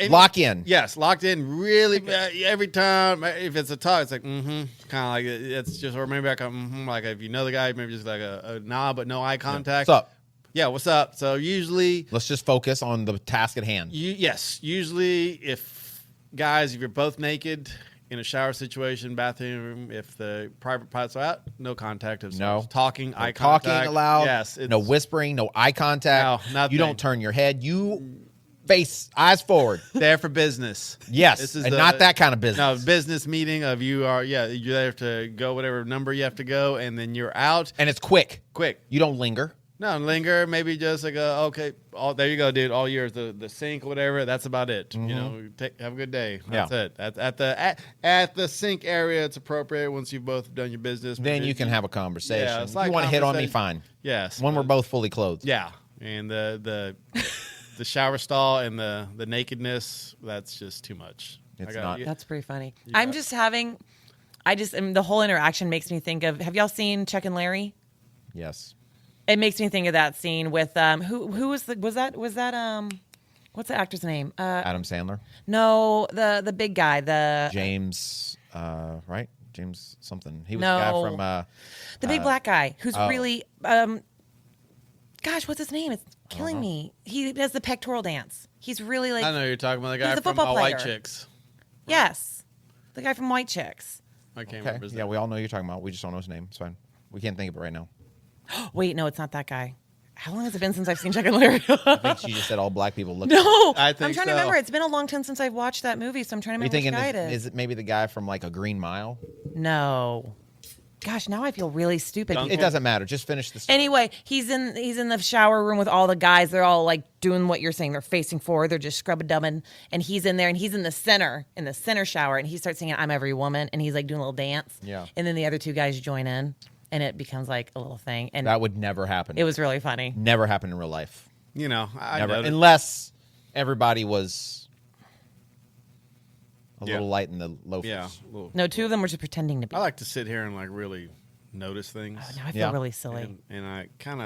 Lock in. Yes, locked in. Really, every time. If it's a talk, it's like kind of like it's just, or maybe like like if you know the guy, maybe just like a nod, but no eye contact. What's up? Yeah, what's up? So usually, Let's just focus on the task at hand. usually if guys, if you're both naked in a shower situation, bathroom, if the private parts are out, no contact. If No. someone's talking, eye talking contact. allowed. Yes. No whispering. No eye contact. No, nothing. You don't turn your head. You face eyes forward. There for business. Yes, This is and not that kind of business. No, business meeting of you're there to go whatever number you have to go, and then you're out. And it's quick. Quick. You don't linger. No, linger. Maybe just like okay, there you go, dude. All yours. The sink, whatever. That's about it. You know, have a good day. That's it. At the sink area, it's appropriate once you've both done your business. Then you can have a conversation. Yeah, it's like you want to hit on me, conversation. fine. Yes. When we're both fully clothed. Yeah, and the shower stall and the nakedness. That's just too much. It's not. That's pretty funny. The whole interaction makes me think of, have y'all seen Chuck and Larry? Yes. It makes me think of that scene with who was that what's the actor's name? Adam Sandler. No, the big guy, James, right? James something. He was No. the guy from the big black guy who's really gosh, what's his name? It's killing me. He does the pectoral dance. He's really like I know you're talking about the guy He's a from football White player. Chicks. yes, the guy from White Chicks. I can't Okay. remember his Yeah, name. we all know who you're talking about. We just don't know his name. It's fine. We can't think of it right now. Wait, no, it's not that guy. How long has it been since I've seen Chuck and Larry? I think she just said all black people look. No, I I'm think trying to so. remember. It's been a long time since I've watched that movie, so I'm trying to Are you remember which thinking guy it is. is it maybe the guy from like A Green Mile? No. Gosh, now I feel really stupid. Duncan. It doesn't matter. Just finish the story. Anyway, he's in the shower room with all the guys. They're all like doing what you're saying. They're facing forward. They're just scrub-a-dubbing. And he's in there, and he's in the center shower, and he starts singing "I'm Every Woman," and he's like doing a little dance. Yeah. And then the other two guys join in, and it becomes like a little thing. And That would never happen. it was really funny. never happen in real life. You know, I Never. know that- Unless everybody was a Yeah. little light in the loafers. Yeah. Well, No, two of them were just pretending to be. I like to sit here and like really notice things. Now I feel Yeah. really silly. And I'm kind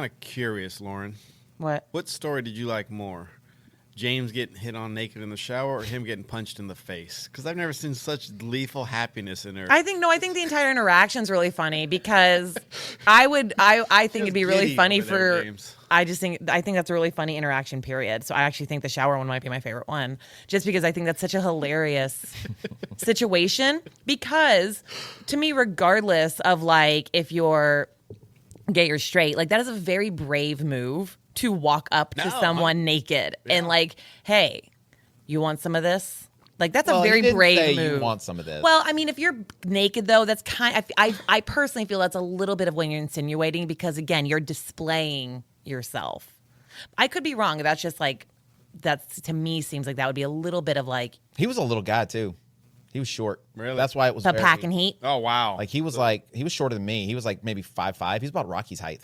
of curious, Lauren. What? What story did you like more? James getting hit on naked in the shower or him getting punched in the face? Because I've never seen such lethal happiness in her. I think the entire interaction's really funny because I think it'd be really giddy funny over there, for James. I think that's a really funny interaction period. So I actually think the shower one might be my favorite one just because I think that's such a hilarious situation because to me regardless of like if you're gay or straight, like that is a very brave move to walk up to someone naked and like, hey, you want some of this? Like that's Well, a very he didn't brave say move. You want some of this? Well, I mean, if you're naked though, that's I personally feel that's a little bit of what you're insinuating because again, you're displaying yourself. I could be wrong. That's just like that's to me seems like that would be a little bit of like he was a little guy too. He was short. Really? That's why it was the very- pack and heat. Oh, wow. Like he was shorter than me. He was like maybe 5'5". He's about Rocky's height.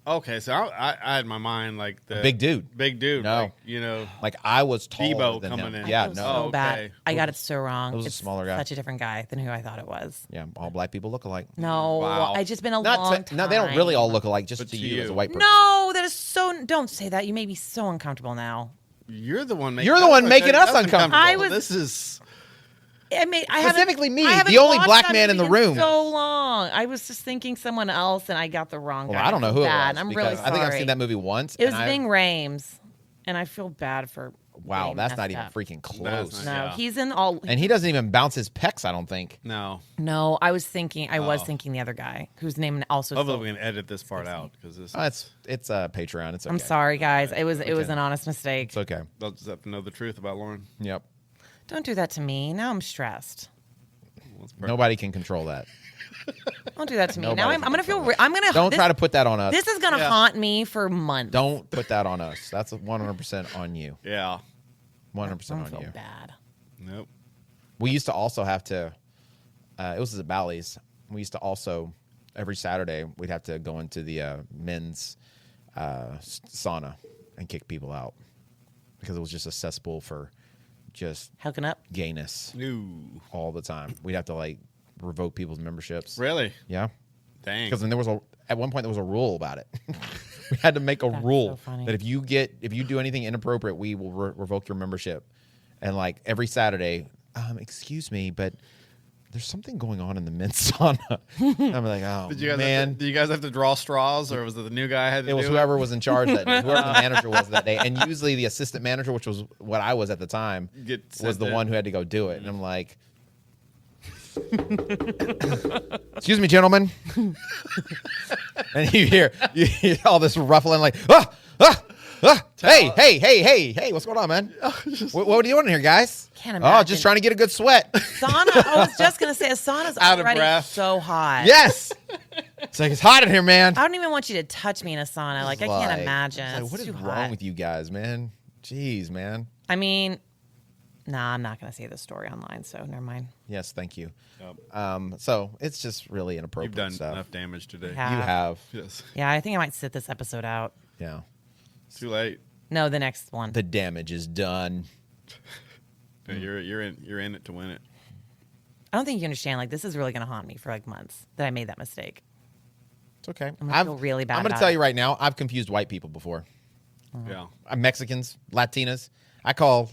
Okay, so I had in my mind like the Big dude. Big dude. No. Like, you know. Like I was taller Debo than coming him. in. Yeah, I feel no. so Oh, bad. okay. I got it so wrong. It was a It's smaller guy. Such a different guy than who I thought it was. Yeah, all black people look alike. No, Wow. it's just been a long time. No, they don't really all look alike. Just But to to you as a you. white person. No, that is so. Don't say that. You made me so uncomfortable now. You're the one making You're the one making us that's uncomfortable. I was- This is. Specifically me, I haven't the only watched black that man in the movie room. So long. I was just thinking someone else, and I got the wrong guy. Well, I don't know who it Bad. was. I'm because really sorry. I think I've seen that movie once. It was and I- Ving Rhames, and I feel bad for. Wow, getting that's messed not even up. freaking That's close. not- No, Yeah. he's in all. And he doesn't even bounce his pecs, I don't think. No. No, I was thinking the other guy whose name also. Hopefully still- we can edit this part out because this. It's Patreon. It's okay. I'm sorry, guys. It was an honest mistake. It's okay. They'll just have to know the truth about Lauren. Yep. Don't do that to me. Now I'm stressed. Nobody can control that. Don't do that to me. Nobody Now I'm can gonna feel. control that. I'm gonna. Don't this, try to put that on us. This is gonna haunt me for months. Don't put that on us. That's 100% on you. Yeah. 100% I on feel you. bad. Nope. We used to also have to, it was at Bally's. We used to also, every Saturday, we'd have to go into the men's sauna and kick people out because it was just a cesspool for just Hooking up. gayness Ooh. all the time. We'd have to like revoke people's memberships. Really? Yeah. Dang. Because at one point there was a rule about it. We had to make a rule so funny. that if you do anything inappropriate, we will revoke your membership. And like every Saturday, excuse me, but there's something going on in the men's sauna. I'm like, oh Did you guys man. Did you guys have to draw straws, or was it the new guy had to It was do whoever was in charge that day, whoever the manager was that day. And usually the assistant manager, which was what I was at the time, Get was sent the in. one who had to go do it. And I'm like, Excuse me, gentlemen. And you hear all this ruffling, like, hey, what's going on, man? What are you doing here, guys? Can't imagine. Oh, just trying to get a good sweat. Sauna. I was just gonna say a sauna's Out of already breath. so hot. Yes. It's like, it's hot in here, man. I don't even want you to touch me in a sauna. Like I can't imagine. It's like, It's what is too wrong hot. with you guys, man? Jeez, man. I mean, nah, I'm not gonna say this story online, so never mind. Yes, thank you. Yep. So it's just really inappropriate You've done stuff. enough damage today. Yeah. You have. Yes. Yeah, I think I might sit this episode out. Yeah. Too late. No, the next one. The damage is done. Yeah, you're in it to win it. I don't think you understand. Like, this is really gonna haunt me for like months that I made that mistake. It's okay. I'm gonna feel really bad I'm going to about tell it. you right now, I've confused white people before. Yeah. Mexicans, Latinas. I call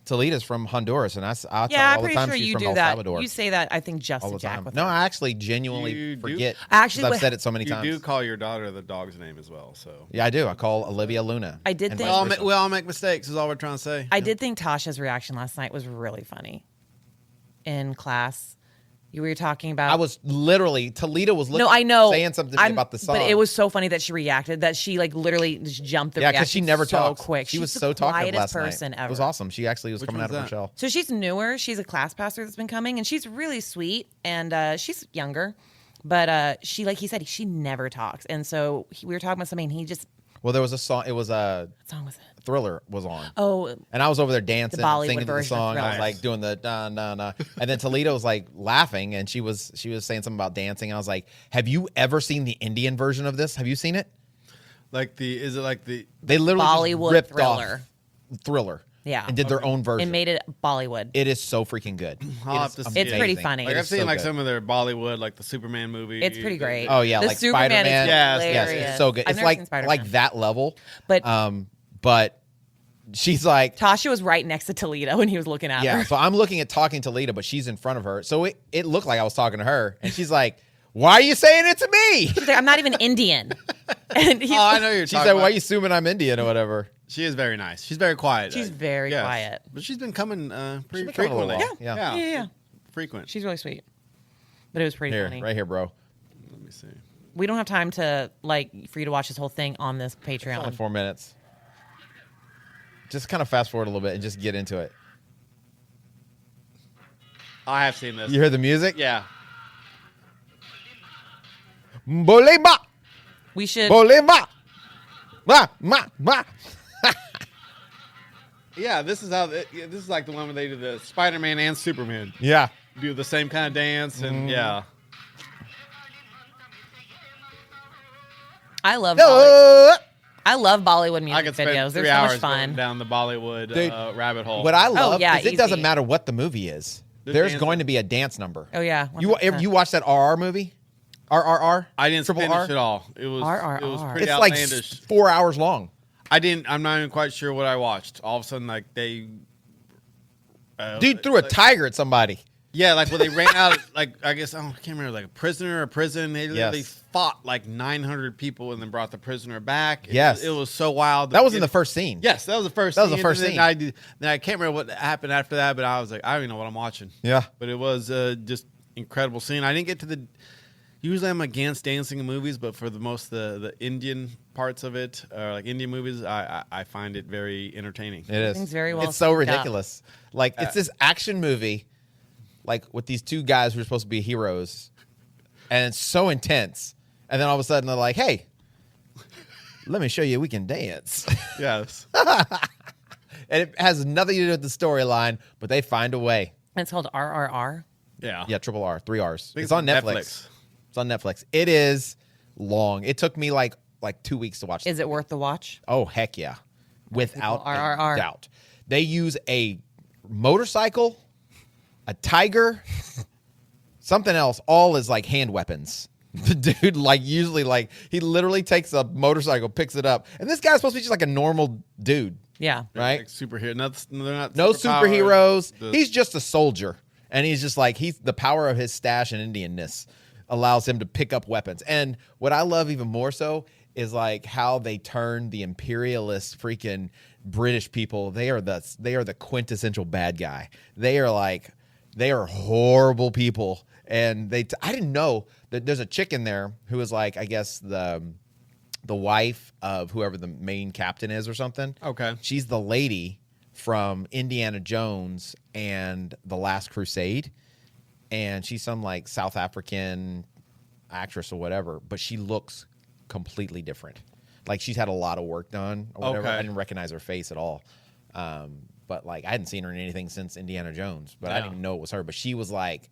Toleda's from Honduras, and I tell her Yeah, I'm all the pretty time sure she's you from do El that. Salvador. You say that, I think, just all to the jack time. with No, her. I actually genuinely You do? forget. Actually, 'cause what- I've said it so many You times. do call your daughter the dog's name as well, so. Yeah, I do. I call Olivia Luna. I did and think- vice versa. We all make mistakes, is all we're trying to say. I did think Tasha's reaction last night was really funny. In class, you were talking about. I was literally Toledo was looking, No, I know. saying something to me about the song. But it was so funny that she reacted, that she like literally just jumped the yeah, reaction because she never so talks. quick. She was She's so the talkative quietest last person night. ever. It was awesome. She actually was Which coming out one's of her that? shell. So she's newer. She's a class pastor that's been coming, and she's really sweet, and she's younger. But she, like he said, she never talks. And so we were talking about something, and he just, Well, there was a song. It was a what song was it? Thriller was on. Oh, And I was over there dancing, and Bollywood singing to the version of song. I was Thriller. like doing the da na na, and then Toledo was like laughing, and she was saying something about dancing. I was like, "Have you ever seen the Indian version of this? Have you seen it?" Is it like the They literally Bollywood just ripped Thriller. off Thriller, Yeah. and did their own version. and made it Bollywood. It is so freaking good. I'll It have is to see It's pretty amazing. funny. like It I've is seen so like good. some of their Bollywood, like the Superman movie. It's pretty great. Oh yeah, The like Superman is Spider-Man. Yes, hilarious. it's so good. I've It's never like seen Spider-Man. that level. But But she's like, Tasha was right next to Toledo, and he was looking at yeah. her. So I'm looking at talking to Lita, but she's in front of her. So it looked like I was talking to her, and she's like, "Why are you saying it to me?" She's like, I'm not even Indian. And he's, Oh, I know you're She talking said, about. "Why are you assuming I'm Indian or whatever?" She is very nice. She's very quiet. She's very Yes. quiet. But she's been coming pretty been coming a little frequently. while. Yeah. Yeah. Frequent. She's really sweet. But it was pretty Here, funny. right here, bro. Let me see. We don't have time to, like, for you to watch this whole thing on this Only Patreon. 4 minutes. Just kind of fast forward a little bit and just get into it. I have seen this. You hear the music? Yeah. Bolema, We should. bolema, ma. Yeah, this is how. This is like the one where they do the Spider-Man and Superman Yeah. do the same kind of dance, and yeah. I love Bollywood music I could spend videos. They're 3 so hours much fun. going down the Bollywood Dude, rabbit hole. What I love yeah, is it doesn't easy. matter what the movie is. The There's dance- going to be a dance number. Oh, yeah. You 100%. you watch that RR movie? RRR? I didn't Triple finish R? it all. It was RRR. It was pretty It's like outlandish. 4 hours long. I'm not even quite sure what I watched. All of a sudden, like they. Dude threw a tiger at somebody. Yeah, like when they ran out, like I guess I can't remember, like a prisoner or a prison. They literally Yes. fought like 900 people and then brought the prisoner back. Yes. it was so wild. That was in the first scene. Yes, that was the first. That was the scene. first And scene. then I can't remember what happened after that, but I was like, I don't even know what I'm watching. Yeah. But it was just incredible scene. I didn't get to the. Usually I'm against dancing in movies, but for the most the Indian parts of it, like Indian movies, I find it very entertaining. It is. Everything's very well It's so synced up. ridiculous. Like it's this action movie, like with these two guys who are supposed to be heroes, and it's so intense. And then all of a sudden they're like, "Hey, let me show you we can dance." Yes. And it has nothing to do with the storyline, but they find a way. It's called RRR. Yeah. Yeah, triple R, 3 R's. think It's on it's on Netflix. Netflix. It's on Netflix. It is long. It took me like 2 weeks to watch. Is it worth the watch? Oh, heck yeah. Without RRR. a doubt. They use a motorcycle, a tiger, something else, all as like hand weapons. The dude, like, usually, like, he literally takes a motorcycle, picks it up. And this guy's supposed to be just like a normal dude, Yeah. right? Like superhero. They're not No superpowers. superheroes. He's just a soldier. And he's just like, the power of his stash and Indianness allows him to pick up weapons. And what I love even more so is like how they turn the imperialist freaking British people. They are the quintessential bad guy. They are like, They are horrible people. And I didn't know that there's a chick in there who is like, I guess the wife of whoever the main captain is or something. Okay. She's the lady from Indiana Jones and The Last Crusade. And she's some like South African actress or whatever, but she looks completely different. Like she's had a lot of work done or whatever. Okay. I didn't recognize her face at all. But like I hadn't seen her in anything since Indiana Jones, but I didn't even know it was her. But she was like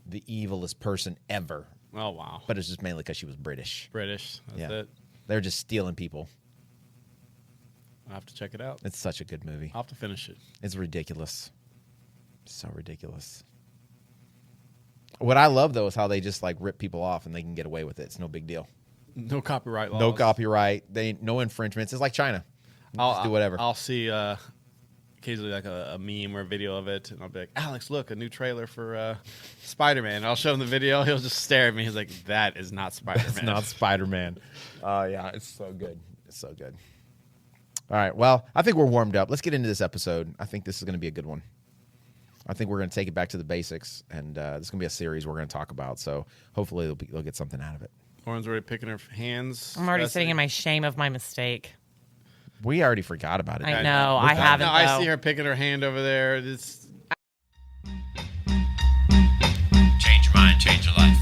the evilest person ever. Oh, wow. But it's just mainly because she was British. British. That's Yeah. it. They're just stealing people. I'll have to check it out. It's such a good movie. I'll have to finish it. It's ridiculous. So ridiculous. What I love, though, is how they just like rip people off and they can get away with it. It's no big deal. No copyright laws. No copyright. No infringements. It's like China. Just do whatever. I'll see occasionally like a meme or a video of it, and I'll be like, Alex, look, a new trailer for Spider-Man. I'll show him the video. He'll just stare at me. He's like, that is not Spider-Man. It's not Spider-Man. Yeah, it's so good. It's so good. All right. Well, I think we're warmed up. Let's get into this episode. I think this is going to be a good one. I think we're going to take it back to the basics, and this is going to be a series we're going to talk about. So hopefully they'll get something out of it. Lauren's already picking her hands. I'm already sitting in my shame of my mistake. We already forgot about it. I know. I haven't. No, I see her picking her hand over there. Change your mind, change your life.